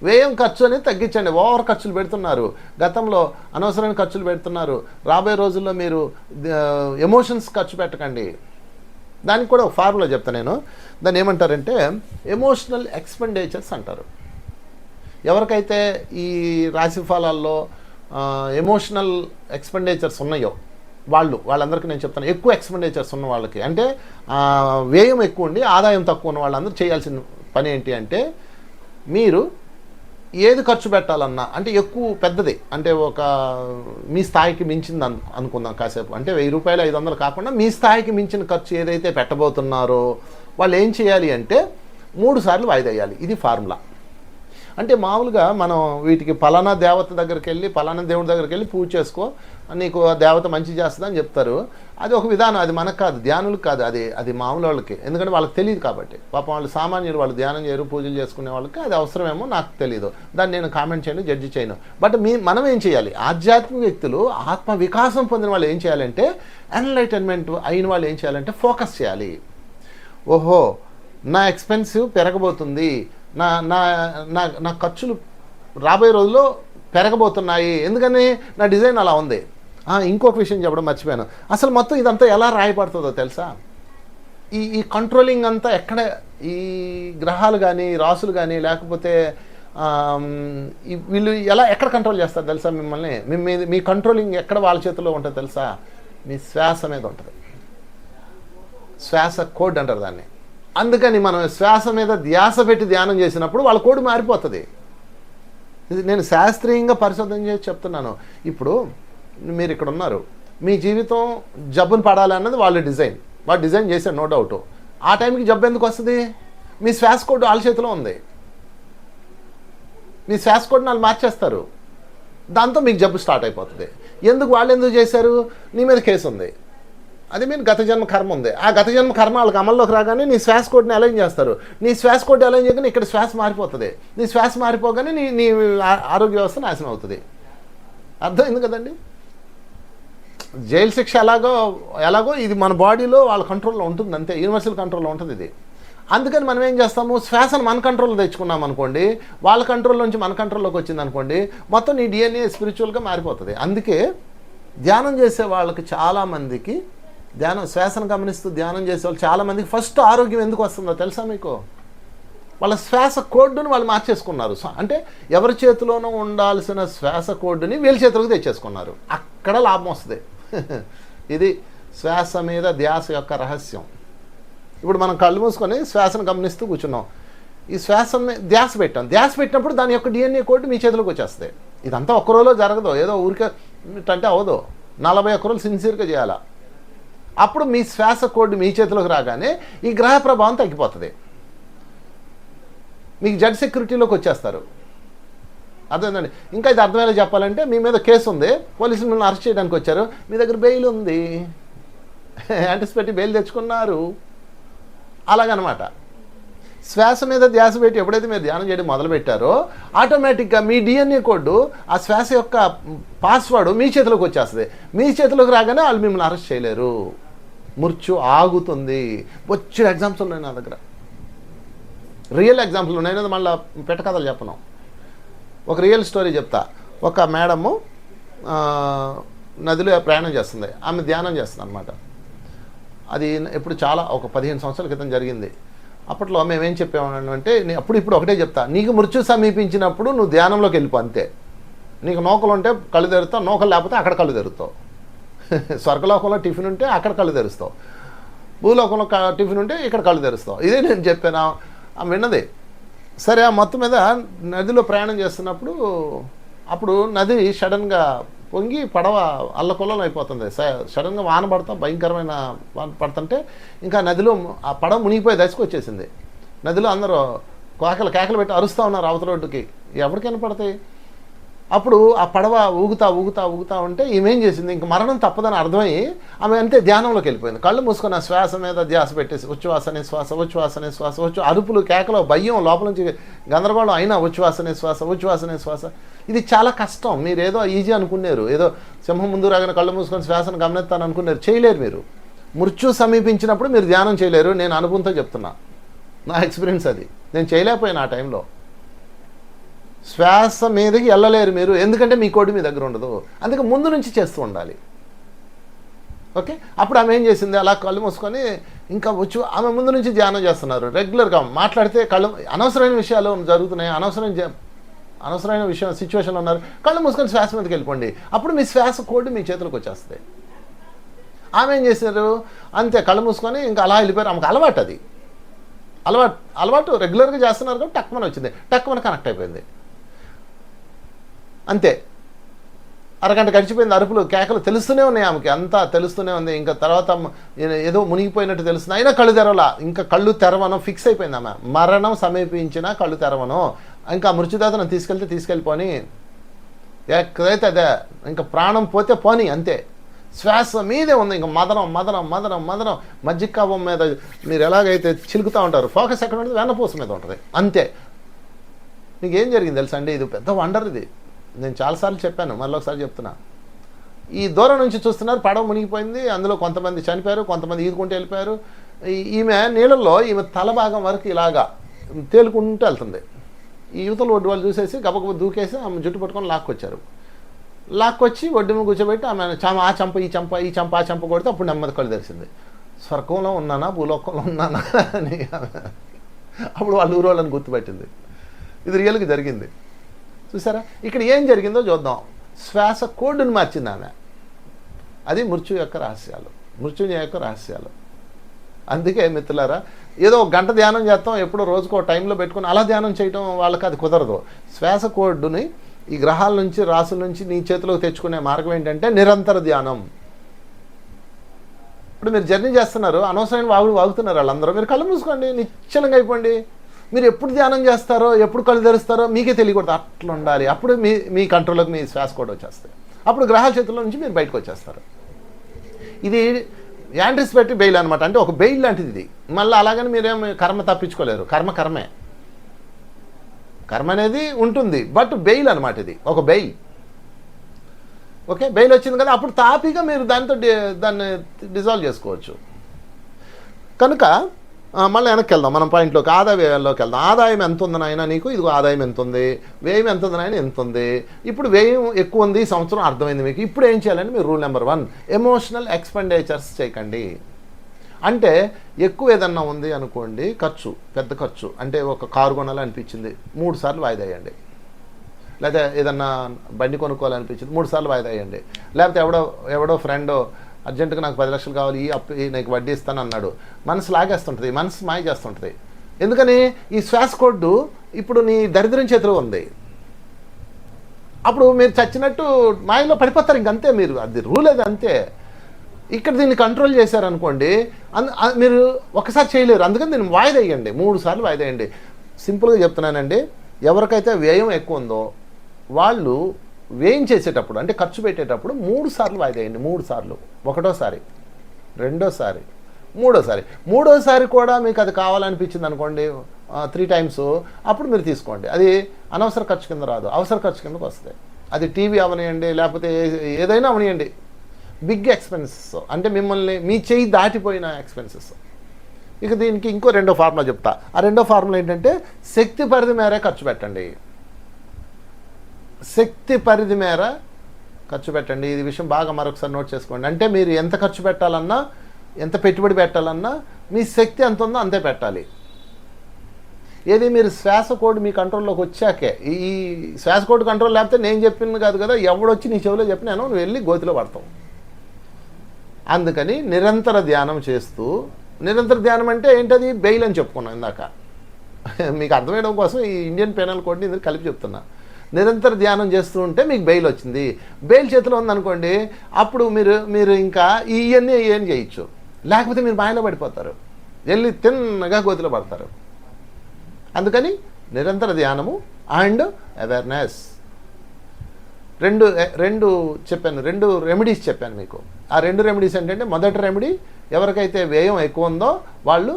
వ్యయం ఖర్చు అనేది తగ్గించండి. ఓవర్ ఖర్చులు పెడుతున్నారు, గతంలో అనవసరమైన ఖర్చులు పెడుతున్నారు. రాబోయే రోజుల్లో మీరు ఎమోషన్స్ ఖర్చు పెట్టకండి. దానికి కూడా ఒక ఫార్ములా చెప్తాను నేను. దాన్ని ఏమంటారంటే ఎమోషనల్ ఎక్స్పెండిచర్స్ అంటారు. ఎవరికైతే ఈ రాశి ఫలాల్లో ఎమోషనల్ ఎక్స్పెండిచర్స్ ఉన్నాయో వాళ్ళందరికీ నేను చెప్తాను, ఎక్కువ ఎక్స్పెండిచర్స్ ఉన్న వాళ్ళకి, అంటే వ్యయం ఎక్కువ ఉండి ఆదాయం తక్కువ ఉన్న వాళ్ళందరూ చేయాల్సిన పని ఏంటి అంటే, మీరు ఏది ఖర్చు పెట్టాలన్నా అంటే ఎక్కువ పెద్దది, అంటే ఒక మీ స్థాయికి మించింది అనుకుందాం కాసేపు, అంటే 1000 రూపాయలు 500 కాకుండా మీ స్థాయికి మించిన ఖర్చు ఏదైతే పెట్టబోతున్నారో వాళ్ళు ఏం చేయాలి అంటే 3 సార్లు వాయిదా వేయాలి. ఇది ఫార్ములా. అంటే మామూలుగా మనం వీటికి పలానా దేవత దగ్గరికి వెళ్ళి పలానా దేవుడి దగ్గరికి వెళ్ళి పూజ చేసుకో, నీకు ఆ దేవత మంచి చేస్తుందని చెప్తారు. అది ఒక విధానం, అది మనకు కాదు, ధ్యానులకు కాదు, అది మామూలు వాళ్ళకి. ఎందుకంటే వాళ్ళకి తెలియదు కాబట్టి. పాపం వాళ్ళు సామాన్యులు, వాళ్ళు ధ్యానం చేయరు, పూజలు చేసుకునే వాళ్ళకి అది అవసరమేమో నాకు తెలియదు, దాన్ని నేను కామెంట్ చేయను, జడ్జి చేయను. బట్ మనం ఏం చేయాలి? ఆధ్యాత్మిక వ్యక్తులు, ఆత్మ వికాసం పొందిన వాళ్ళు ఏం చేయాలంటే, ఎన్లైటన్మెంట్ అయిన వాళ్ళు ఏం చేయాలంటే ఫోకస్ చేయాలి. ఓహో, నా ఎక్స్పెన్సివ్ పెరగబోతుంది, నా నా నా నా ఖర్చులు రాబోయే రోజుల్లో పెరగబోతున్నాయి, ఎందుకని నా డిజైన్ అలా ఉంది. ఇంకొక విషయం చెప్పడం మర్చిపోయాను, అసలు మొత్తం ఇదంతా ఎలా రాయబడుతుందో తెలుసా? ఈ కంట్రోలింగ్ అంతా ఎక్కడ, ఈ గ్రహాలు కానీ రాసులు కానీ లేకపోతే వీళ్ళు ఎక్కడ కంట్రోల్ చేస్తారు తెలుసా మిమ్మల్ని? మీ కంట్రోలింగ్ ఎక్కడ వాళ్ళ చేతిలో ఉంటుంది తెలుసా? మీ శ్వాస మీద ఉంటుంది. శ్వాస కోడ్ అంటారు దాన్ని. అందుకని మనం శ్వాస మీద ధ్యాస పెట్టి ధ్యానం చేసినప్పుడు వాళ్ళ కోడ్ మారిపోతుంది. ఇది నేను శాస్త్రీయంగా పరిశోధన చేసి చెప్తున్నాను. ఇప్పుడు మీరు ఇక్కడ ఉన్నారు, మీ జీవితం జబ్బును పడాలి అన్నది వాళ్ళు డిజైన్ చేశారు, నో డౌట్. ఆ టైంకి జబ్బు ఎందుకు వస్తుంది? మీ శ్వాస కోడ్ వాళ్ళ చేతిలో ఉంది. మీ శ్వాస కోడ్ని వాళ్ళు మార్చేస్తారు, దాంతో మీకు జబ్బు స్టార్ట్ అయిపోతుంది. వాళ్ళు ఎందుకు చేశారు? నీ మీద కేసు ఉంది, అది మీరు గత జన్మ కర్మ ఉంది. ఆ గత జన్మ కర్మ వాళ్ళకి అమల్లోకి రాగానే నీ శ్వాస కోడ్ని అలైన్ చేస్తారు. నీ శ్వాస కోడ్ అలైన్ చేయగానే ఇక్కడ శ్వాస మారిపోతుంది. నీ శ్వాస మారిపోగానే నీ ఆరోగ్య వ్యవస్థ నాశనం అవుతుంది. అర్థమైంది కదండి? జైలు శిక్ష ఎలాగో ఇది మన బాడీలో వాళ్ళ కంట్రోల్లో ఉంటుంది, అంతే, యూనివర్సల్ కంట్రోల్లో ఉంటుంది ఇది. అందుకని మనం ఏం చేస్తాము? శ్వాసను మన కంట్రోల్లో తెచ్చుకున్నాం అనుకోండి, వాళ్ళ కంట్రోల్ నుంచి మన కంట్రోల్లోకి వచ్చింది అనుకోండి, మొత్తం నీ డిఎన్ఏ స్పిరిచువల్గా మారిపోతుంది. అందుకే ధ్యానం చేసే వాళ్ళకి చాలామందికి, శ్వాసను గమనిస్తూ ధ్యానం చేసే వాళ్ళు చాలామందికి ఫస్ట్ ఆరోగ్యం ఎందుకు వస్తుందో తెలుసా మీకు? వాళ్ళ శ్వాస కోడ్డుని వాళ్ళు మార్చేసుకున్నారు. అంటే ఎవరి చేతిలోనూ ఉండాల్సిన శ్వాస కోడ్డుని వీళ్ళ చేతులకు తెచ్చేసుకున్నారు. అక్కడ లాభం వస్తుంది. ఇది శ్వాస మీద ధ్యాస యొక్క రహస్యం. ఇప్పుడు మనం కళ్ళు మూసుకొని శ్వాసను గమనిస్తూ కూర్చున్నాం. ఈ శ్వాస ధ్యాస పెట్టాం. ధ్యాస పెట్టినప్పుడు దాని యొక్క DNA కోడ్ మీ చేతిలోకి వచ్చేస్తాయి. ఇదంతా ఒక్క రోజులో జరగదు, ఏదో ఊరికే అంటే అవదు. 41 రోజులు సిన్సియర్గా చేయాలా. అప్పుడు మీ శ్వాస కోడ్ మీ చేతిలోకి రాగానే ఈ గ్రహ ప్రభావం తగ్గిపోతుంది. మీకు జడ్ సెక్యూరిటీలోకి వచ్చేస్తారు. అర్థమైందండి. ఇంకా ఇది అర్థమయ్యేలా చెప్పాలంటే, మీ మీద కేసు ఉంది, పోలీసులు మిమ్మల్ని అరెస్ట్ చేయడానికి వచ్చారు, మీ దగ్గర బెయిల్ ఉంది, యాంటిసిపేట్ బెయిల్ తెచ్చుకున్నారు. అలాగనమాట. శ్వాస మీద ధ్యాస పెట్టి ఎప్పుడైతే మీరు ధ్యానం చేయడం మొదలుపెట్టారో ఆటోమేటిక్గా మీ DNA కోడ్, ఆ శ్వాస యొక్క పాస్వర్డ్ మీ చేతిలోకి వచ్చేస్తుంది. మీ చేతిలోకి రాగానే వాళ్ళు మిమ్మల్ని అరెస్ట్ చేయలేరు. మృత్యు ఆగుతుంది. వచ్చిన ఎగ్జాంపుల్స్ ఉన్నాయి నా దగ్గర, రియల్ ఎగ్జాంపుల్ ఉన్నాయి. నేను మళ్ళీ పెట్టకథలు చెప్పను. ఒక రియల్ స్టోరీ చెప్తా. ఒక మేడము నదిలో ప్రయాణం చేస్తుంది. ఆమె ధ్యానం చేస్తుంది అనమాట. అది ఇప్పుడు చాలా ఒక 15 సంవత్సరాల క్రితం జరిగింది. అప్పట్లో మేమేం చెప్పామంటే, ఇప్పుడు ఒకటే చెప్తా, నీకు మృత్యు సమీపించినప్పుడు నువ్వు ధ్యానంలోకి వెళ్ళిపో అంతే. నీకు నూకలు ఉంటే కళ్ళు తెరుస్తావు, నూకలు లేకపోతే అక్కడ కళ్ళు తెరుస్తావు. స్వర్గలోకంలో టిఫిన్ ఉంటే అక్కడ కళ్ళు తెరుస్తావు, భూలోకంలో టిఫిన్ ఉంటే ఇక్కడ కళ్ళు తెరుస్తావు. ఇదే నేను చెప్పాను. విన్నది. సరే, ఆ మొత్తం మీద నదిలో ప్రయాణం చేస్తున్నప్పుడు అప్పుడు నది సడన్గా పొంగి పడవ అల్లకొల్లం అయిపోతుంది. సడన్గా వాన పడతా, భయంకరమైన వాన పడుతుంటే ఇంకా నదిలో ఆ పడవ మునిగిపోయే దశకు వచ్చేసింది. నదిలో అందరూ కేకలు పెట్టి అరుస్తూ ఉన్నారు అవతల రోడ్డుకి. ఎవరికైనా పడతాయి. అప్పుడు ఆ పడవ ఊగుతా ఉంటే ఈమెం చేసింది, ఇంక మరణం తప్పదని అర్థమయ్యి ఆమె అంతే ధ్యానంలోకి వెళ్ళిపోయింది. కళ్ళు మూసుకొని ఆ శ్వాస మీద ధ్యాస పెట్టేసి ఉచ్ఛ్వాస నిశ్వాస అరుపులు, కేకలు, భయం, లోపల నుంచి గందరగోళం అయినా ఉచ్ఛ్వాస నిశ్వాస. ఇది చాలా కష్టం. మీరు ఏదో ఈజీ అనుకున్నారు, ఏదో సింహం ముందు రాగానే కళ్ళు మూసుకొని శ్వాసను గమనిస్తాను అనుకున్నారు. చేయలేరు. మీరు మృత్యు సమీపించినప్పుడు మీరు ధ్యానం చేయలేరు. నేను అనుభవంతో చెప్తున్నా, నా ఎక్స్పీరియన్స్ అది. నేను చేయలేకపోయాను ఆ టైంలో. శ్వాస మీదకి వెళ్ళలేరు మీరు, ఎందుకంటే మీ కోడి మీ దగ్గర ఉండదు. అందుకే ముందు నుంచి చేస్తూ ఉండాలి. ఓకే. అప్పుడు ఆమె ఏం చేసింది, అలా కళ్ళు మూసుకొని ఇంకా ఆమె ముందు నుంచి ధ్యానం చేస్తున్నారు. రెగ్యులర్గా మాట్లాడితే కళ్ళు, అనవసరమైన విషయాలు జరుగుతున్నాయి, అనవసరమైన విషయం సిచ్యువేషన్లో ఉన్నారు, కళ్ళు మూసుకొని శ్వాస మీదకి వెళ్ళిపోండి. అప్పుడు మీ శ్వాస కోడి మీ చేతులకు వచ్చేస్తుంది. ఆమె ఏం చేశారు, అంతే కళ్ళు మూసుకొని ఇంకా అలా వెళ్ళిపోయారు. ఆమెకు అలవాటు, అది అలవాటు రెగ్యులర్గా చేస్తున్నారు కాబట్టి టక్మని వచ్చింది, టక్మని కనెక్ట్ అయిపోయింది. అంతే, అరగంట గడిచిపోయింది. అరుపులు, కేకలు తెలుస్తూనే ఉన్నాయి ఆమెకి, అంతా తెలుస్తూనే ఉంది. ఇంకా తర్వాత ఏదో మునిగిపోయినట్టు తెలుస్తుంది. అయినా కళ్ళు తెరవలా. ఇంకా కళ్ళు తెరవను ఫిక్స్ అయిపోయింది ఆమె. మరణం సమీపించినా కళ్ళు తెరవను, ఇంకా మృత్యుదాతను తీసుకెళ్ళిపోని, ఎక్కడైతే అదే, ఇంకా ప్రాణం పోతే పోని, అంతే. శ్వాస మీదే ఉంది. ఇంకా మదనం మజ్జిగ మీద మీరు ఎలాగైతే చిలుకుతూ ఉంటారు, ఫోకస్ ఎక్కడ ఉంటుంది, వెన్నపూస మీద ఉంటుంది, అంతే. మీకు ఏం జరిగింది తెలుసా అండి, ఇది పెద్ద వండర్. ఇది నేను చాలాసార్లు చెప్పాను, మళ్ళీ ఒకసారి చెప్తున్నా. ఈ దూరం నుంచి చూస్తున్నారు, పడవ మునిగిపోయింది, అందులో కొంతమంది చనిపోయారు, కొంతమంది ఈదుకుంటూ వెళ్ళిపోయారు. ఈమె నీళ్ళల్లో ఈమె తల భాగం వరకు ఇలాగా తేలుకుంటూ వెళ్తుంది. ఈ యువతలు ఒడ్డు వాళ్ళు చూసేసి గబగబ దూకేసి ఆమె జుట్టు పట్టుకొని లాక్కొచ్చి ఒడ్డు మీద కూర్చోబెట్టి ఆమె ఆ చంప కొడితే అప్పుడు నెమ్మది కళ్ళు తెరిచింది. స్వర్గంలో ఉన్నానా, భూలోకంలో ఉన్నానా అని అప్పుడు వాళ్ళ ఊరు వాళ్ళని గుర్తుపెట్టింది. ఇది రియల్గా జరిగింది. చూసారా, ఇక్కడ ఏం జరిగిందో చూద్దాం. శ్వాస కోడ్డుని మార్చింది ఆమె. అది మృత్యు యొక్క రహస్యాలు. అందుకే మిత్రులారా, ఏదో ఒక గంట ధ్యానం చేస్తాం, ఎప్పుడో రోజుకో టైంలో పెట్టుకుని అలా ధ్యానం చేయటం వాళ్ళకి అది కుదరదు. శ్వాస కోడ్డుని ఈ గ్రహాల నుంచి, రాసుల నుంచి నీ చేతిలోకి తెచ్చుకునే మార్గం ఏంటంటే నిరంతర ధ్యానం. ఇప్పుడు మీరు జర్నీ చేస్తున్నారు, అనవసరమైన వాగుతున్నారు వాళ్ళందరూ. మీరు కళ్ళు మూసుకోండి, నిశ్చలంగా అయిపోండి. మీరు ఎప్పుడు ధ్యానం చేస్తారో, ఎప్పుడు కళ్ళు తెరుస్తారో మీకే తెలియకూడదు, అట్లా ఉండాలి. అప్పుడు మీ కంట్రోల్లోకి మీ శ్వాస కోడ్ వచ్చేస్తాయి. అప్పుడు గ్రహాల చేతుల్లో నుంచి మీరు బయటకు వచ్చేస్తారు. ఇది యాంటిసిపేట్ బెయిల్ అనమాట. అంటే ఒక బెయిల్ లాంటిది ఇది. మళ్ళీ అలాగని మీరేం కర్మ తప్పించుకోలేరు. కర్మే. కర్మ అనేది ఉంటుంది, బట్ బెయిల్ అనమాట. ఇది ఒక బెయిల్. ఓకే, బెయిల్ వచ్చింది కదా, అప్పుడు తాపీగా మీరు దాన్ని డిజాల్వ్ చేసుకోవచ్చు. కనుక మళ్ళీ వెనక్కి వెళ్దాం, మనం పాయింట్లోకి, ఆదాయ వ్యయాల్లోకి వెళ్దాం. ఆదాయం ఎంత ఉంది నాయన నీకు, ఇదిగో ఆదాయం ఎంత ఉంది, వ్యయం ఎంత ఉంది నాయన, ఎంత ఉంది. ఇప్పుడు వ్యయం ఎక్కువ ఉంది ఈ సంవత్సరం, అర్థమైంది మీకు. ఇప్పుడు ఏం చేయాలంటే మీరు రూల్ నెంబర్ 1, ఎమోషనల్ ఎక్స్పెండిచర్స్ చేయకండి. అంటే ఎక్కువ ఏదన్నా ఉంది అనుకోండి, ఖర్చు పెద్ద ఖర్చు, అంటే ఒక కారు కొనాలనిపించింది 3 సార్లు వాయిదా వేయండి. లేదా ఏదన్నా బండి కొనుక్కోవాలనిపించింది 3 సార్లు వాయిదా వేయండి. లేకపోతే ఎవడో ఫ్రెండో అర్జెంటుగా నాకు 10 లక్షలు కావాలి, ఈ అప్పు నీకు వడ్డీ ఇస్తాను అన్నాడు. మనసు లాగేస్తుంటుంది, మనసు మాయ చేస్తుంటుంది. ఎందుకని? ఈ శ్వాసకోడ్డు ఇప్పుడు నీ దరిద్రం చేతిలో ఉంది. అప్పుడు మీరు చచ్చినట్టు మాయలో పడిపోతారు. ఇంకంతే, మీరు అది రూల్ అది అంతే. ఇక్కడ దీన్ని కంట్రోల్ చేశారనుకోండి, మీరు ఒకసారి చేయలేరు. అందుకని దీన్ని వాయిదా వేయండి, 3 సార్లు వాయిదా వేయండి. సింపుల్గా చెప్తున్నానండి, ఎవరికైతే వ్యయం ఎక్కువ ఉందో వాళ్ళు వ్యయం చేసేటప్పుడు, అంటే ఖర్చు పెట్టేటప్పుడు 3 సార్లు వాయిదా వేయండి. 3 సార్లు, ఒకటోసారి, రెండోసారి, మూడోసారి కూడా మీకు అది కావాలనిపించింది అనుకోండి 3 టైమ్స్, అప్పుడు మీరు తీసుకోండి. అది అనవసర ఖర్చు కింద రాదు, అవసర ఖర్చు కిందకు వస్తాయి. అది టీవీ అవనియండి, లేకపోతే ఏదైనా అవనియండి, బిగ్ ఎక్స్పెన్సెస్, అంటే మిమ్మల్ని మీ చేయి దాటిపోయిన ఎక్స్పెన్సెస్. ఇక దీనికి ఇంకో రెండో ఫార్ములా చెప్తా. ఆ రెండో ఫార్ములా ఏంటంటే శక్తి పరిధి మేరే ఖర్చు పెట్టండి. శక్తి పరిధి మేర ఖర్చు పెట్టండి. ఇది విషయం బాగా మరొకసారి నోట్ చేసుకోండి. అంటే మీరు ఎంత ఖర్చు పెట్టాలన్నా, ఎంత పెట్టుబడి పెట్టాలన్నా మీ శక్తి ఎంత ఉందో అంతే పెట్టాలి. ఏది మీరు శ్వాసకోడ్ మీ కంట్రోల్లోకి వచ్చాకే. ఈ శ్వాసకోడ్ కంట్రోల్ లేకపోతే నేను చెప్పింది కాదు కదా, ఎవడొచ్చి నీ చెవిలో చెప్పినాను నువ్వు వెళ్ళి గోతిలో పడతావు. అందుకని నిరంతర ధ్యానం చేస్తూ, నిరంతర ధ్యానం అంటే ఏంటది? బెయిల్ అని చెప్పుకున్నాం ఇందాక. మీకు అర్థమయ్యడం కోసం ఈ ఇండియన్ పెనల్ కోడ్ని ఇందుకు కలిపి చెప్తున్నా. నిరంతర ధ్యానం చేస్తూ ఉంటే మీకు బెయిల్ వచ్చింది. బెయిల్ చేతిలో ఉందనుకోండి, అప్పుడు మీరు ఇంకా ఇవన్నీ ఏం చేయొచ్చు. లేకపోతే మీరు మాయలో పడిపోతారు, వెళ్ళి తిన్నగా గోతిలో పడతారు. అందుకని నిరంతర ధ్యానము అండ్ అవేర్నెస్ రెండు చెప్పాను, 2 రెమెడీస్ చెప్పాను మీకు. ఆ 2 రెమెడీస్ ఏంటంటే, మొదటి రెమెడీ ఎవరికైతే వ్యయం ఎక్కువ ఉందో వాళ్ళు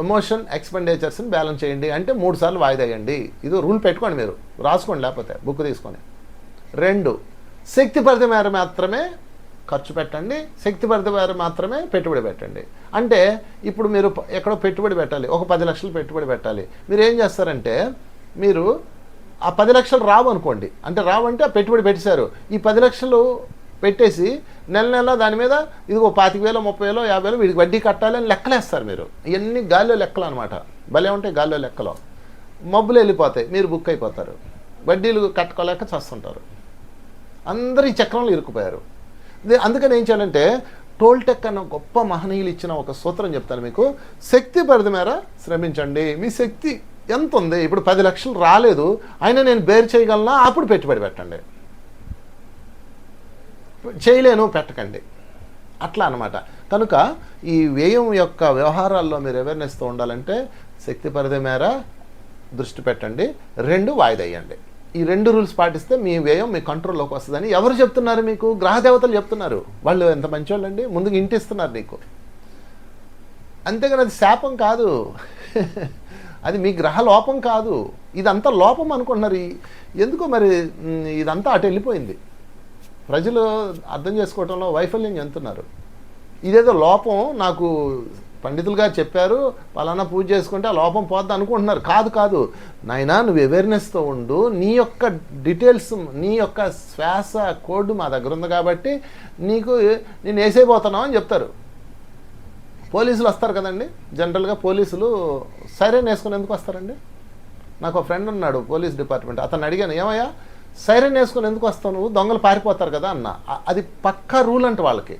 ఎమోషన్ ఎక్స్పెండిచర్స్ని బ్యాలెన్స్ చేయండి, అంటే 3 సార్లు వాయిదా వేయండి. ఇది రూల్ పెట్టుకోండి, మీరు రాసుకోండి, లేకపోతే బుక్ తీసుకొని. 2, శక్తి పరిధి మేర మాత్రమే ఖర్చు పెట్టండి, శక్తి పరిధి మేర మాత్రమే పెట్టుబడి పెట్టండి. అంటే ఇప్పుడు మీరు ఎక్కడో పెట్టుబడి పెట్టాలి, ఒక 10 లక్షలు పెట్టుబడి పెట్టాలి. మీరు ఏం చేస్తారంటే, మీరు ఆ 10 లక్షలు రావు అనుకోండి, అంటే రావంటే ఆ పెట్టుబడి పెట్టేశారు. ఈ 10 లక్షలు పెట్టేసి నెల దాని మీద ఇదిగో 25,000, 30,000, 50,000 వీడికి వడ్డీ కట్టాలి అని లెక్కలేస్తారు మీరు. ఇవన్నీ గాల్లో లెక్కలు అనమాట. భలే ఉంటాయి గాల్లో లెక్కలో. మబ్బులు వెళ్ళిపోతాయి, మీరు బుక్ అయిపోతారు, వడ్డీలు కట్టుకోలేక చస్తుంటారు. అందరూ ఈ చక్రంలో ఇరుక్కుపోయారు. అందుకని ఏం చేయాలంటే, టోల్టెక్ అన్న గొప్ప మహనీయులు ఇచ్చిన ఒక సూత్రం చెప్తాను మీకు. శక్తి పరిధి మేర శ్రమించండి. మీ శక్తి ఎంత ఉంది? ఇప్పుడు 10 లక్షలు రాలేదు అయినా నేను బేర్ చేయగలనా, అప్పుడు పెట్టుబడి పెట్టండి. చేయలేను, పెట్టకండి. అట్లా అనమాట. కనుక ఈ వ్యయం యొక్క వ్యవహారాల్లో మీరు అవేర్నెస్తో ఉండాలంటే శక్తి పరిధి మేర దృష్టి పెట్టండి, 2 వాయిదా వేయండి. ఈ 2 రూల్స్ పాటిస్తే మీ వ్యయం మీ కంట్రోల్లోకి వస్తుందని ఎవరు చెప్తున్నారు మీకు? గ్రహదేవతలు చెప్తున్నారు. వాళ్ళు ఎంత మంచివాళ్ళు అండి, ముందుకు ఇంటిస్తున్నారు నీకు. అంతేగాని అది శాపం కాదు, అది మీ గ్రహ లోపం కాదు. ఇదంతా లోపం అనుకుంటున్నారు. ఎందుకో మరి ఇదంతా అటు వెళ్ళిపోయింది. ప్రజలు అర్థం చేసుకోవడంలో వైఫల్యం చెందుతున్నారు. ఇదేదో లోపం, నాకు పండితులు గారు చెప్పారు, పలానా పూజ చేసుకుంటే ఆ లోపం పోద్ది అనుకుంటున్నారు. కాదు నాయనా, నువ్వు అవేర్నెస్తో ఉండు. నీ యొక్క డీటెయిల్స్, నీ యొక్క శ్వాస కోడ్ మా దగ్గర ఉంది కాబట్టి నీకు నేను వేసేయబోతున్నావు అని చెప్తారు. పోలీసులు వస్తారు కదండి, జనరల్గా పోలీసులు సైరన్ వేసుకుని ఎందుకు వస్తారండి? నాకు ఒక ఫ్రెండ్ ఉన్నాడు పోలీస్ డిపార్ట్మెంట్, అతను అడిగాను, ఏమయ్యా సైరన్ వేసుకొని ఎందుకు వస్తావు నువ్వు? దొంగలు పారిపోతారు కదా అన్న. అది పక్కా రూల్ అంట వాళ్ళకి.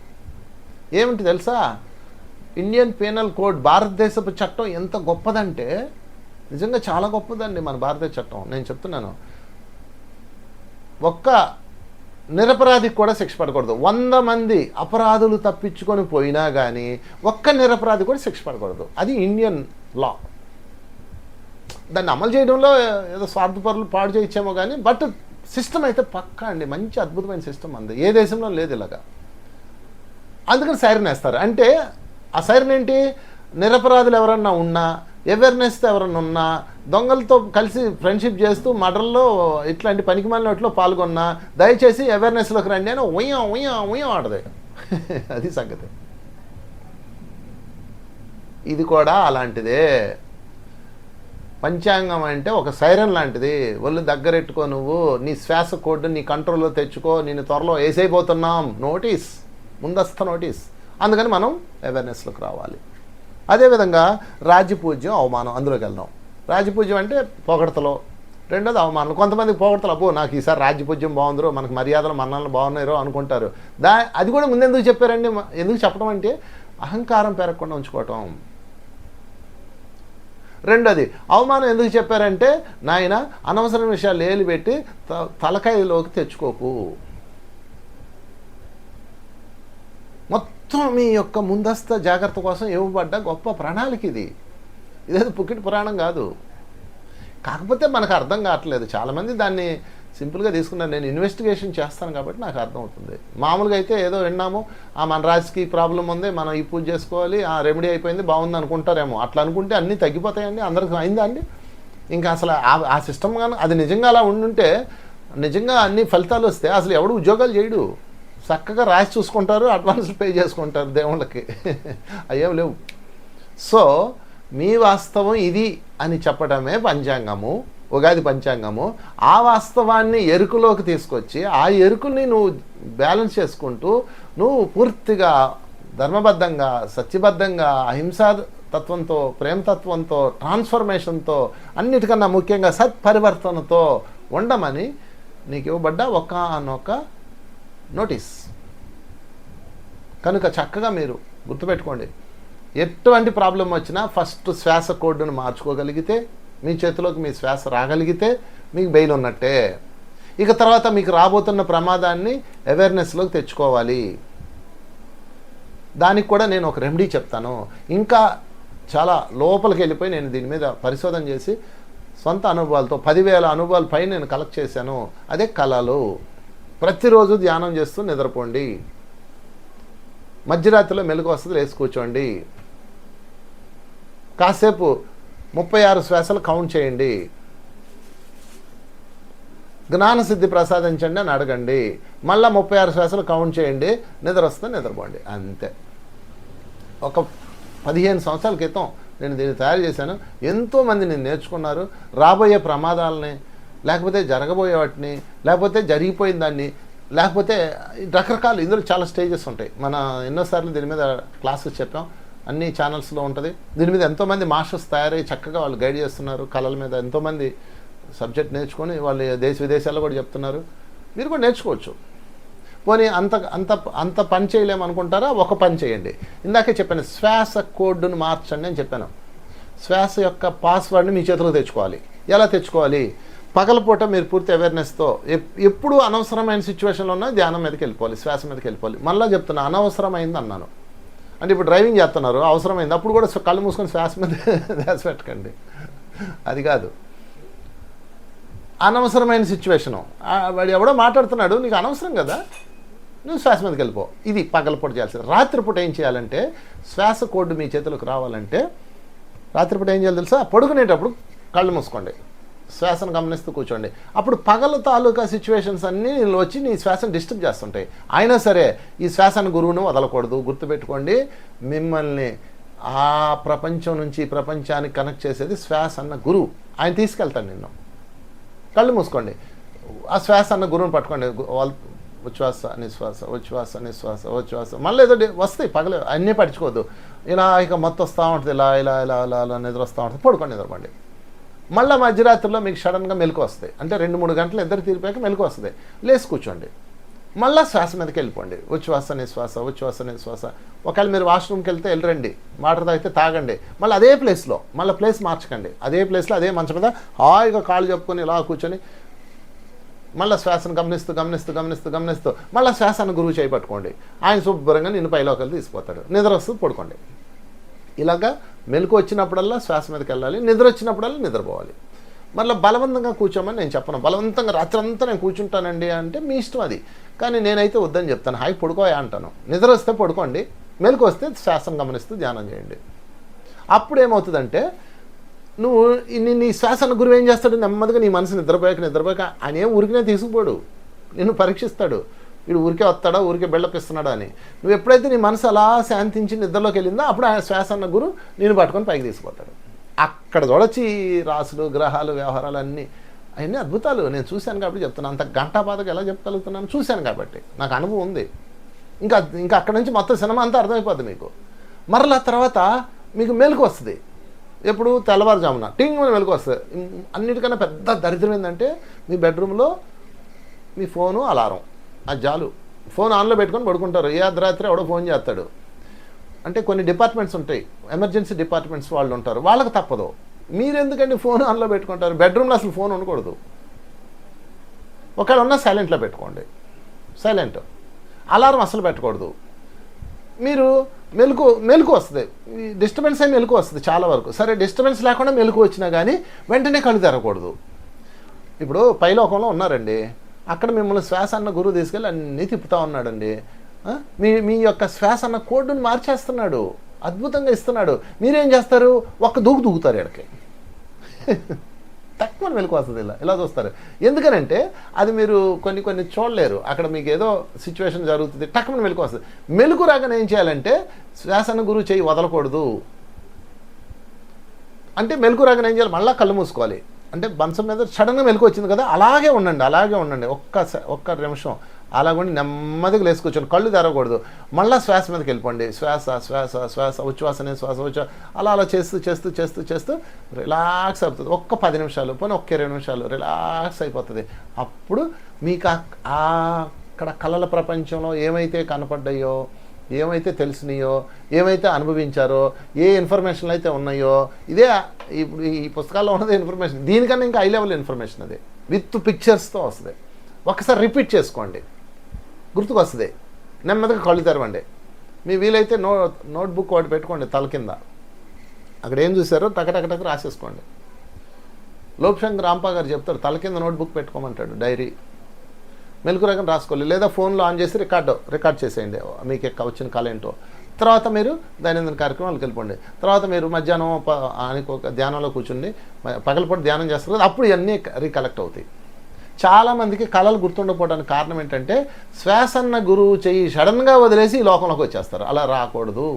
ఏమిటి తెలుసా? ఇండియన్ పీనల్ కోడ్, భారతదేశపు చట్టం ఎంత గొప్పదంటే నిజంగా చాలా గొప్పదండి మన భారతదేశ చట్టం. నేను చెప్తున్నాను, ఒక్క నిరపరాధికి కూడా శిక్ష పడకూడదు. 100 మంది అపరాధులు తప్పించుకొని పోయినా కానీ ఒక్క నిరపరాధి కూడా శిక్ష పడకూడదు. అది ఇండియన్ లా. దాన్ని అమలు చేయడంలో ఏదో స్వార్థపరులు పాడు చేయొచ్చేమో కానీ, బట్ సిస్టమ్ అయితే పక్కా అండి, మంచి అద్భుతమైన సిస్టమ్ అంది. ఏ దేశంలో లేదు ఇలాగా. అందుకని సైరన్ వేస్తారు. అంటే ఆ సైరన్ ఏంటి? నిరపరాధులు ఎవరన్నా ఉన్నా, అవేర్నెస్తో ఎవరన్నా ఉన్నా, దొంగలతో కలిసి ఫ్రెండ్షిప్ చేస్తూ మర్డర్లో ఇట్లాంటి పనికిమాలిన వాటిలో పాల్గొన్నా దయచేసి అవేర్నెస్లోకి రండి అని ఉయ్యం ఆడదే. అది సంగతి. ఇది కూడా అలాంటిదే. పంచాంగం అంటే ఒక సైరన్ లాంటిది. ఒళ్ళు దగ్గరెట్టుకో, నువ్వు నీ శ్వాస కోడ్ని నీ కంట్రోల్లో తెచ్చుకో, నేను త్వరలో వేసేయబోతున్నాం, నోటీస్, ముందస్తు నోటీస్. అందుకని మనం అవేర్నెస్లోకి రావాలి. అదేవిధంగా రాజ్యపూజ్యం, అవమానం, అందులోకి వెళ్దాం. రాజ్యపూజ్యం అంటే పొగడతలో, రెండోది అవమానం. కొంతమందికి పొగడతలు, అబ్బో నాకు ఈసారి రాజ్యపూజ్యం బాగుందిరో, మనకు మర్యాదలు మన్నాలు బాగున్నాయో అనుకుంటారు. అది కూడా ముందెందుకు చెప్పారండి? ఎందుకు చెప్పడం అంటే అహంకారం పెరగకుండా ఉంచుకోవటం. రెండోది అవమానం ఎందుకు చెప్పారంటే, నాయన అనవసరమైన విషయాలు ఏలు పెట్టి తలకాయలోకి తెచ్చుకోకు. మొత్తం మీ యొక్క ముందస్తు జాగ్రత్త కోసం ఇవ్వబడ్డ గొప్ప ప్రణాళిక ఇది. ఇదేదో పుక్కిటి పురాణం కాదు. కాకపోతే మనకు అర్థం కావట్లేదు. చాలామంది దాన్ని సింపుల్గా తీసుకున్నారు. నేను ఇన్వెస్టిగేషన్ చేస్తాను కాబట్టి నాకు అర్థమవుతుంది. మామూలుగా అయితే ఏదో విన్నాము, మన రాజుకి ప్రాబ్లం ఉంది, మనం ఈ పూజ చేసుకోవాలి, రెమెడీ అయిపోయింది, బాగుంది అనుకుంటారేమో. అట్లా అనుకుంటే అన్నీ తగ్గిపోతాయండి? అందరికి అయిందా అండి? ఇంకా అసలు ఆ సిస్టమ్ కానీ అది నిజంగా అలా ఉండుంటే, నిజంగా అన్ని ఫలితాలు వస్తే అసలు ఎవడు ఉద్యోగాలు చేయడు. చక్కగా రాసి చూసుకుంటారు, అడ్వాన్స్ పే చేసుకుంటారు దేవుళ్ళకి. అయ్యేం లేవు. సో మీ వాస్తవం ఇది అని చెప్పడమే పంచాంగము, ఉగాది పంచాంగము. ఆ వాస్తవాన్ని ఎరుకులోకి తీసుకొచ్చి ఆ ఎరుకుని నువ్వు బ్యాలెన్స్ చేసుకుంటూ నువ్వు పూర్తిగా ధర్మబద్ధంగా, సత్యబద్ధంగా, అహింసా తత్వంతో, ప్రేమతత్వంతో, ట్రాన్స్ఫర్మేషన్తో, అన్నిటికన్నా ముఖ్యంగా సత్పరివర్తనతో ఉండమని నీకు ఇవ్వబడ్డ ఒకానొక నోటీస్. కనుక చక్కగా మీరు గుర్తుపెట్టుకోండి, ఎటువంటి ప్రాబ్లం వచ్చినా ఫస్ట్ శ్వాస కోడ్ను మార్చుకోగలిగితే, మీ చేతిలోకి మీ శ్వాస రాగలిగితే మీకు బెయిల్ ఉన్నట్టే. ఇక తర్వాత మీకు రాబోతున్న ప్రమాదాన్ని అవేర్నెస్లోకి తెచ్చుకోవాలి. దానికి కూడా నేను ఒక రెమెడీ చెప్తాను. ఇంకా చాలా లోపలికి వెళ్ళిపోయి నేను దీని మీద పరిశోధన చేసి సొంత అనుభవాలతో 10,000 అనుభవాల పై నేను కలెక్ట్ చేశాను. అదే కళలు. ప్రతిరోజు ధ్యానం చేస్తూ నిద్రపోండి. మధ్యరాత్రిలో మెలుగు వస్తుంది, లేచి కూర్చోండి. కాసేపు 36 శ్వాసలు కౌంట్ చేయండి. జ్ఞానసిద్ధి ప్రసాదించండి అని అడగండి. మళ్ళీ 36 శ్వాసలు కౌంట్ చేయండి. నిద్ర వస్తే నిద్రపోండి. అంతే. ఒక 15 సంవత్సరాల క్రితం నేను దీన్ని తయారు చేశాను. ఎంతోమంది నేను నేర్చుకున్నారు. రాబోయే ప్రమాదాలని, లేకపోతే జరగబోయే వాటిని, లేకపోతే జరిగిపోయిన దాన్ని, లేకపోతే రకరకాలు, ఇందులో చాలా స్టేజెస్ ఉంటాయి. మన ఎన్నోసార్లు దీని మీద క్లాసెస్ చెప్పాం, అన్ని ఛానల్స్లో ఉంటుంది. దీని మీద ఎంతోమంది మాస్టర్స్ తయారయ్యి చక్కగా వాళ్ళు గైడ్ చేస్తున్నారు. కళల మీద ఎంతోమంది సబ్జెక్ట్ నేర్చుకొని వాళ్ళు దేశ విదేశాల్లో కూడా చెప్తున్నారు. మీరు కూడా నేర్చుకోవచ్చు. పోనీ అంత పని చేయలేమనుకుంటారా? ఒక పని చేయండి. ఇందాకే చెప్పాను, శ్వాస కోడ్ను మార్చండి అని చెప్పాను. శ్వాస యొక్క పాస్వర్డ్ని మీ చేతిలో తెచ్చుకోవాలి. ఎలా తెచ్చుకోవాలి? పగలపూట మీరు పూర్తి అవేర్నెస్తో ఎప్పుడు అనవసరమైన సిచ్యువేషన్లో ఉన్నా ధ్యానం మీదకి వెళ్ళిపోవాలి, శ్వాస మీదకి వెళ్ళిపోవాలి. మళ్ళీ చెప్తున్నా, అనవసరమైంది అన్నాను అంటే ఇప్పుడు డ్రైవింగ్ చేస్తున్నారు, అవసరమైంది, అప్పుడు కూడా కళ్ళు మూసుకొని శ్వాస మీద ధ్యాస పెట్టకండి. అది కాదు. అనవసరమైన సిచ్యువేషను, వాడు ఎవడో మాట్లాడుతున్నాడు, నీకు అనవసరం కదా, నువ్వు శ్వాస మీదకి వెళ్ళిపో. ఇది పగలపూట చేయాల్సింది. రాత్రిపూట ఏం చేయాలంటే, శ్వాస కోడ్ మీ చేతులకు రావాలంటే రాత్రిపూట ఏం చేయాలి తెలుసా? పడుకునేటప్పుడు కళ్ళు మూసుకోండి, శ్వాసను గమనిస్తూ కూర్చోండి. అప్పుడు పగల తాలూకా సిచ్యువేషన్స్ అన్నీ వచ్చి నీ శ్వాసను డిస్టర్బ్ చేస్తుంటాయి. అయినా సరే ఈ శ్వాసను గురువును వదలకూడదు. గుర్తుపెట్టుకోండి, మిమ్మల్ని ఆ ప్రపంచం నుంచి ఈ ప్రపంచానికి కనెక్ట్ చేసేది శ్వాస అన్న గురువు. ఆయన తీసుకెళ్తాను నిన్ను. కళ్ళు మూసుకోండి, ఆ శ్వాస అన్న గురువుని పట్టుకోండి. ఉచ్ఛ్వాస నిశ్వాస, ఉచ్ఛ్వాస నిశ్వాస, ఉచ్ఛ్వాస. మళ్ళీ ఏదో వస్తాయి పగలే, అన్నీ పట్టించుకోవద్దు. ఇలా ఇక మొత్తం వస్తూ ఉంటుంది, ఇలా ఇలా ఇలా ఇలా ఇలా నిద్ర వస్తూ ఉంటుంది. పడుకోండి, నిద్రపండి. మళ్ళీ మధ్యరాత్రిలో మీకు సడన్గా మెలకు వస్తాయి. అంటే 2-3 గంటలు ఇద్దరు తీరిపోయాక మెలకు వస్తుంది. లేచి కూర్చోండి. మళ్ళీ శ్వాస మీదకి వెళ్ళిపోండి. ఉచ్ఛ్వాస నిశ్వాస, ఉచ్ఛ్వాస నిశ్వాస. ఒకవేళ మీరు వాష్రూమ్కి వెళ్తే వెళ్ళరండి, వాటర్ తాగితే తాగండి. మళ్ళీ అదే ప్లేస్లో, మళ్ళీ ప్లేస్ మార్చకండి. అదే ప్లేస్లో అదే మంచం మీద హాయిగా కాళ్ళు చెప్పుకొని ఇలా కూర్చొని మళ్ళీ శ్వాసను గమనిస్తూ గమనిస్తూ గమనిస్తూ గమనిస్తూ మళ్ళీ శ్వాసను గురువు చేపట్టుకోండి. ఆయన శుభ్రంగా నిన్ను పైలోకి తీసుకుపోతాడు. నిద్ర వస్తూ పడుకోండి. ఇలాగా మెలకు వచ్చినప్పుడల్లా శ్వాస మీదకి వెళ్ళాలి, నిద్ర వచ్చినప్పుడల్లా నిద్రపోవాలి. మళ్ళీ బలవంతంగా కూర్చోమని నేను చెప్పను. బలవంతంగా రాత్రి అంతా నేను కూర్చుంటానండి అంటే మీ ఇష్టం అది. కానీ నేనైతే వద్దని చెప్తాను. హాయి పడుకోయా అంటాను. నిద్ర వస్తే పడుకోండి, మెలకు వస్తే శ్వాసను గమనిస్తూ ధ్యానం చేయండి. అప్పుడు ఏమవుతుందంటే, నువ్వు నీ శ్వాసను గురువు ఏం చేస్తాడు? నెమ్మదిగా నీ మనసు నిద్రపోయాక ఆయన ఏం ఊరికినే తీసుకుపోడు, నిన్ను పరీక్షిస్తాడు. వీడు ఊరికే వస్తాడా, ఊరికే బిల్డప్ ఇస్తున్నాడా అని. నువ్వు ఎప్పుడైతే నీ మనసు అలా శాంతించి నిద్రలోకి వెళ్ళిందో అప్పుడు ఆయన శ్వాస అన్న గురు నేను పట్టుకొని పైకి తీసుకుపోతాడు. అక్కడ చూడొచ్చి రాసులు, గ్రహాలు, వ్యవహారాలు అన్నీ అవన్నీ అద్భుతాలు. నేను చూశాను కాబట్టి చెప్తున్నాను. అంత గంటాపాదకు ఎలా చెప్పగలుగుతున్నాను? చూశాను కాబట్టి, నాకు అనుభవం ఉంది. ఇంకా ఇంకా అక్కడ నుంచి మొత్తం సినిమా అంతా అర్థమైపోద్ది మీకు. మరలా తర్వాత మీకు మెలకు వస్తుంది. ఎప్పుడు తెల్లవారుజామున టింగ్ అని మెలకు వస్తుంది. అన్నిటికన్నా పెద్ద దరిద్రం ఏంటంటే మీ బెడ్రూమ్లో మీ ఫోను అలారం, అది చాలు. ఫోన్ ఆన్లో పెట్టుకొని పడుకుంటారు. ఏ అర్ధరాత్రి ఎవడో ఫోన్ చేస్తాడు. అంటే కొన్ని డిపార్ట్మెంట్స్ ఉంటాయి, ఎమర్జెన్సీ డిపార్ట్మెంట్స్ వాళ్ళు ఉంటారు, వాళ్ళకి తప్పదు. మీరు ఎందుకంటే ఫోన్ ఆన్లో పెట్టుకుంటారు? బెడ్రూమ్లో అసలు ఫోన్ ఉండకూడదు. ఒకవేళ ఉన్నా సైలెంట్లో పెట్టుకోండి, సైలెంట్. అలారం అసలు పెట్టకూడదు. మీరు మెలకు వస్తుంది, డిస్టర్బెన్స్ అయి మెలకు వస్తుంది చాలా వరకు. సరే, డిస్టర్బెన్స్ లేకుండా మెలకు వచ్చినా కానీ వెంటనే కళ్ళు తెరవకూడదు. ఇప్పుడు పైలోకంలో ఉన్నారండి, అక్కడ మిమ్మల్ని శ్వాస అన్న గురువు తీసుకెళ్ళి అన్నీ తిప్పుతూ ఉన్నాడండి. మీ యొక్క శ్వాస అన్న కోడ్డుని మార్చేస్తున్నాడు, అద్భుతంగా ఇస్తున్నాడు. మీరేం చేస్తారు? ఒక్క దూకుతారు ఎక్కడికి. తక్కువ మెలకు వస్తుంది. ఇలా చూస్తారు. ఎందుకనంటే అది మీరు కొన్ని చూడలేరు. అక్కడ మీకు ఏదో సిచ్యువేషన్ జరుగుతుంది, టక్కున మెలకు వస్తుంది. మెలకు రాగానే ఏం చేయాలంటే శ్వాసన గురువు చేయి వదలకూడదు. అంటే మెలకు రాగానే ఏం చేయాలి? మళ్ళీ కళ్ళు మూసుకోవాలి. అంటే బంచం మీద సడన్గా మెలకు వచ్చింది కదా, అలాగే ఉండండి. ఒక్క నిమిషం అలాగండి, నెమ్మదిగా లేసుకొచ్చాను, కళ్ళు తెరవకూడదు. మళ్ళీ శ్వాస మీదకి వెళ్ళిపోండి. శ్వాస ఉచ్ఛ్వాసనే శ్వాస అలా చేస్తూ రిలాక్స్ అవుతుంది. ఒక్క 10 నిమిషాలు, పోనీ ఒక్క 20 నిమిషాలు రిలాక్స్ అయిపోతుంది. అప్పుడు మీకు అక్కడ కళల ప్రపంచంలో ఏమైతే కనపడ్డాయో, ఏమైతే తెలిసినాయో, ఏమైతే అనుభవించారో, ఏ ఇన్ఫర్మేషన్లు అయితే ఉన్నాయో, ఇదే ఇప్పుడు ఈ పుస్తకాల్లో ఉన్నది ఇన్ఫర్మేషన్. దీనికన్నా ఇంకా హై లెవెల్ ఇన్ఫర్మేషన్ అది, విత్ పిక్చర్స్తో వస్తుంది. ఒకసారి రిపీట్ చేసుకోండి, గుర్తుకు వస్తుంది. నెమ్మదిగా కళ్ళు తెరవండి. మీ వీలైతే నోట్బుక్ ఒకటి పెట్టుకోండి తల కింద. అక్కడ ఏం చూసారో టక రాసేసుకోండి. లోప్శంకర్ రాంపా గారు చెప్తారు, తల కింద నోట్బుక్ పెట్టుకోమంటాడు, డైరీ. మెలకు రకం రాసుకోవాలి. లేదా ఫోన్లో ఆన్ చేసి రికార్డ్ చేసేయండి మీకు వచ్చిన కళ ఏంటో. తర్వాత మీరు దైనందిన కార్యక్రమాలకు వెళ్ళిపోండి. తర్వాత మీరు మధ్యాహ్నం ఒక ధ్యానంలో కూర్చుండి పగలపూట ధ్యానం చేస్తారు కదా, అప్పుడు ఇవన్నీ రీకలెక్ట్ అవుతాయి. చాలామందికి కళలు గుర్తుండకపోవడానికి కారణం ఏంటంటే శ్వాసన్న గురువు చెయ్యి సడన్గా వదిలేసి ఈ లోకంలోకి వచ్చేస్తారు. అలా రాకూడదు.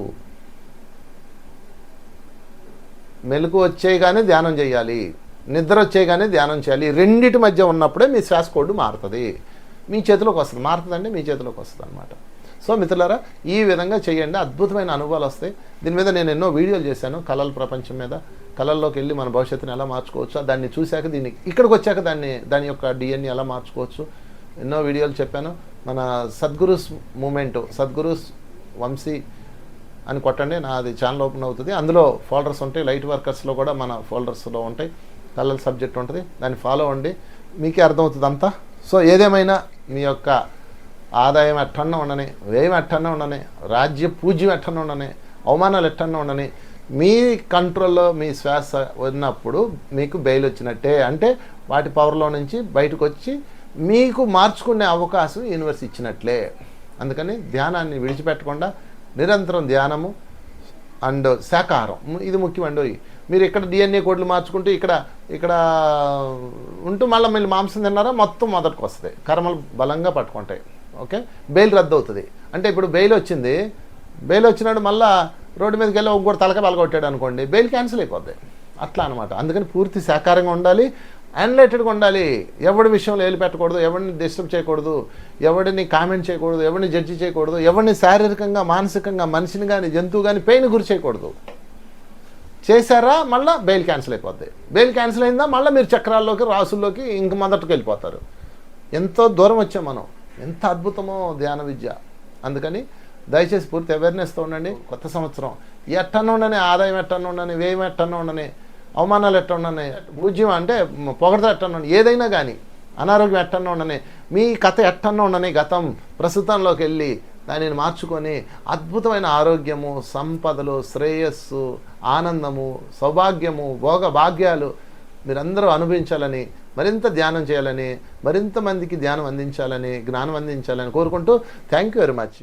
మెలకు వచ్చేయగానే ధ్యానం చేయాలి, నిద్ర వచ్చేయగానే ధ్యానం చేయాలి. రెండిటి మధ్య ఉన్నప్పుడే మీ శ్వాస కోడ్ మారుతుంది, మీ చేతిలోకి వస్తుంది. మారుతుందండి, మీ చేతిలోకి వస్తుంది అనమాట. సో మిత్రులారా, ఈ విధంగా చేయండి, అద్భుతమైన అనుభవాలు వస్తాయి. దీని మీద నేను ఎన్నో వీడియోలు చేశాను, కళల ప్రపంచం మీద. కళల్లోకి వెళ్ళి మన భవిష్యత్తుని ఎలా మార్చుకోవచ్చు, దాన్ని చూశాక ఇక్కడికి వచ్చాక దాని యొక్క డిఎన్ఏ ఎలా మార్చుకోవచ్చు, ఎన్నో వీడియోలు చెప్పాను. మన సద్గురుస్ మూమెంట్, సద్గురుస్ వంశీ అని కొట్టండి, నాది ఛానల్ ఓపెన్ అవుతుంది. అందులో ఫోల్డర్స్ ఉంటాయి, లైట్ వర్కర్స్లో కూడా మన ఫోల్డర్స్లో ఉంటాయి, కళల సబ్జెక్ట్ ఉంటుంది. దాన్ని ఫాలో అవ్వండి, మీకే అర్థమవుతుంది అంతా. సో ఏదేమైనా మీ యొక్క ఆదాయం ఎట్టన్నా ఉండని, వ్యయం ఎట్టన్నా ఉండని, రాజ్య పూజ్యం ఎట్టన్నా ఉండని, అవమానాలు ఎట్టన్నా ఉండని, మీ కంట్రోల్లో మీ శ్వాస ఉన్నప్పుడు మీకు బెయిల్ వచ్చినట్టే. అంటే వాటి పవర్లో నుంచి బయటకు వచ్చి మీకు మార్చుకునే అవకాశం యూనివర్స్ ఇచ్చినట్లే. అందుకని ధ్యానాన్ని విడిచిపెట్టకుండా నిరంతరం ధ్యానము అండ్ శాకాహారం ఇది ముఖ్యమండి. మీరు ఇక్కడ డిఎన్ఏ కోడ్లు మార్చుకుంటూ ఇక్కడ ఉంటూ మళ్ళీ మీరు మాంసం తిన్నారా, మొత్తం మొదటికి వస్తుంది, కర్మలు బలంగా పట్టుకుంటాయి. ఓకే, బెయిల్ రద్దు అవుతుంది. అంటే ఇప్పుడు బెయిల్ వచ్చినాడు మళ్ళీ రోడ్డు మీదకి వెళ్ళి ఒక్కొక్కటి తలక బలగొట్టాడు అనుకోండి, బెయిల్ క్యాన్సిల్ అయిపోద్ది. అట్లా అనమాట. అందుకని పూర్తి శాకాహారంగా ఉండాలి, అన్లైటెడ్గా ఉండాలి. ఎవడి విషయంలో ఏలు పెట్టకూడదు, ఎవరిని డిస్టర్బ్ చేయకూడదు, ఎవడిని కామెంట్ చేయకూడదు, ఎవరిని జడ్జి చేయకూడదు, ఎవరిని శారీరకంగా మానసికంగా మనిషిని కానీ జంతువు కానీ పెయిన్ గురి చేయకూడదు. చేశారా మళ్ళీ బెయిల్ క్యాన్సిల్ అయిపోద్ది. బెయిల్ క్యాన్సిల్ అయిందా మళ్ళీ మీరు చక్రాల్లోకి రాసుల్లోకి ఇంక మొదటికి వెళ్ళిపోతారు. ఎంతో దూరం వచ్చాం మనం. ఎంత అద్భుతమో ధ్యాన విద్య. అందుకని దయచేసి పూర్తి అవేర్నెస్తో ఉండండి. కొత్త సంవత్సరం ఎట్టన్నా ఉండని, ఆదాయం ఎట్టన్నా ఉండని, వ్యయం ఎట్టన్నా ఉండని, అవమానాలు ఎట్ట ఉండని, పూజ్యం అంటే పొగడత ఎట్టన్నా ఉండని, ఏదైనా కానీ అనారోగ్యం ఎట్టన్నా ఉండని, మీ కథ ఎట్టన్నా ఉండని, గతం ప్రస్తుతంలోకి వెళ్ళి దానిని మార్చుకొని అద్భుతమైన ఆరోగ్యము, సంపదలు, శ్రేయస్సు, ఆనందము, సౌభాగ్యము, భోగ భాగ్యాలు మీరందరూ అనుభవించాలని, మరింత ధ్యానం చేయాలని, మరింత మందికి ధ్యానం అందించాలని, జ్ఞానం అందించాలని కోరుకుంటూ థ్యాంక్ యూ వెరీ మచ్.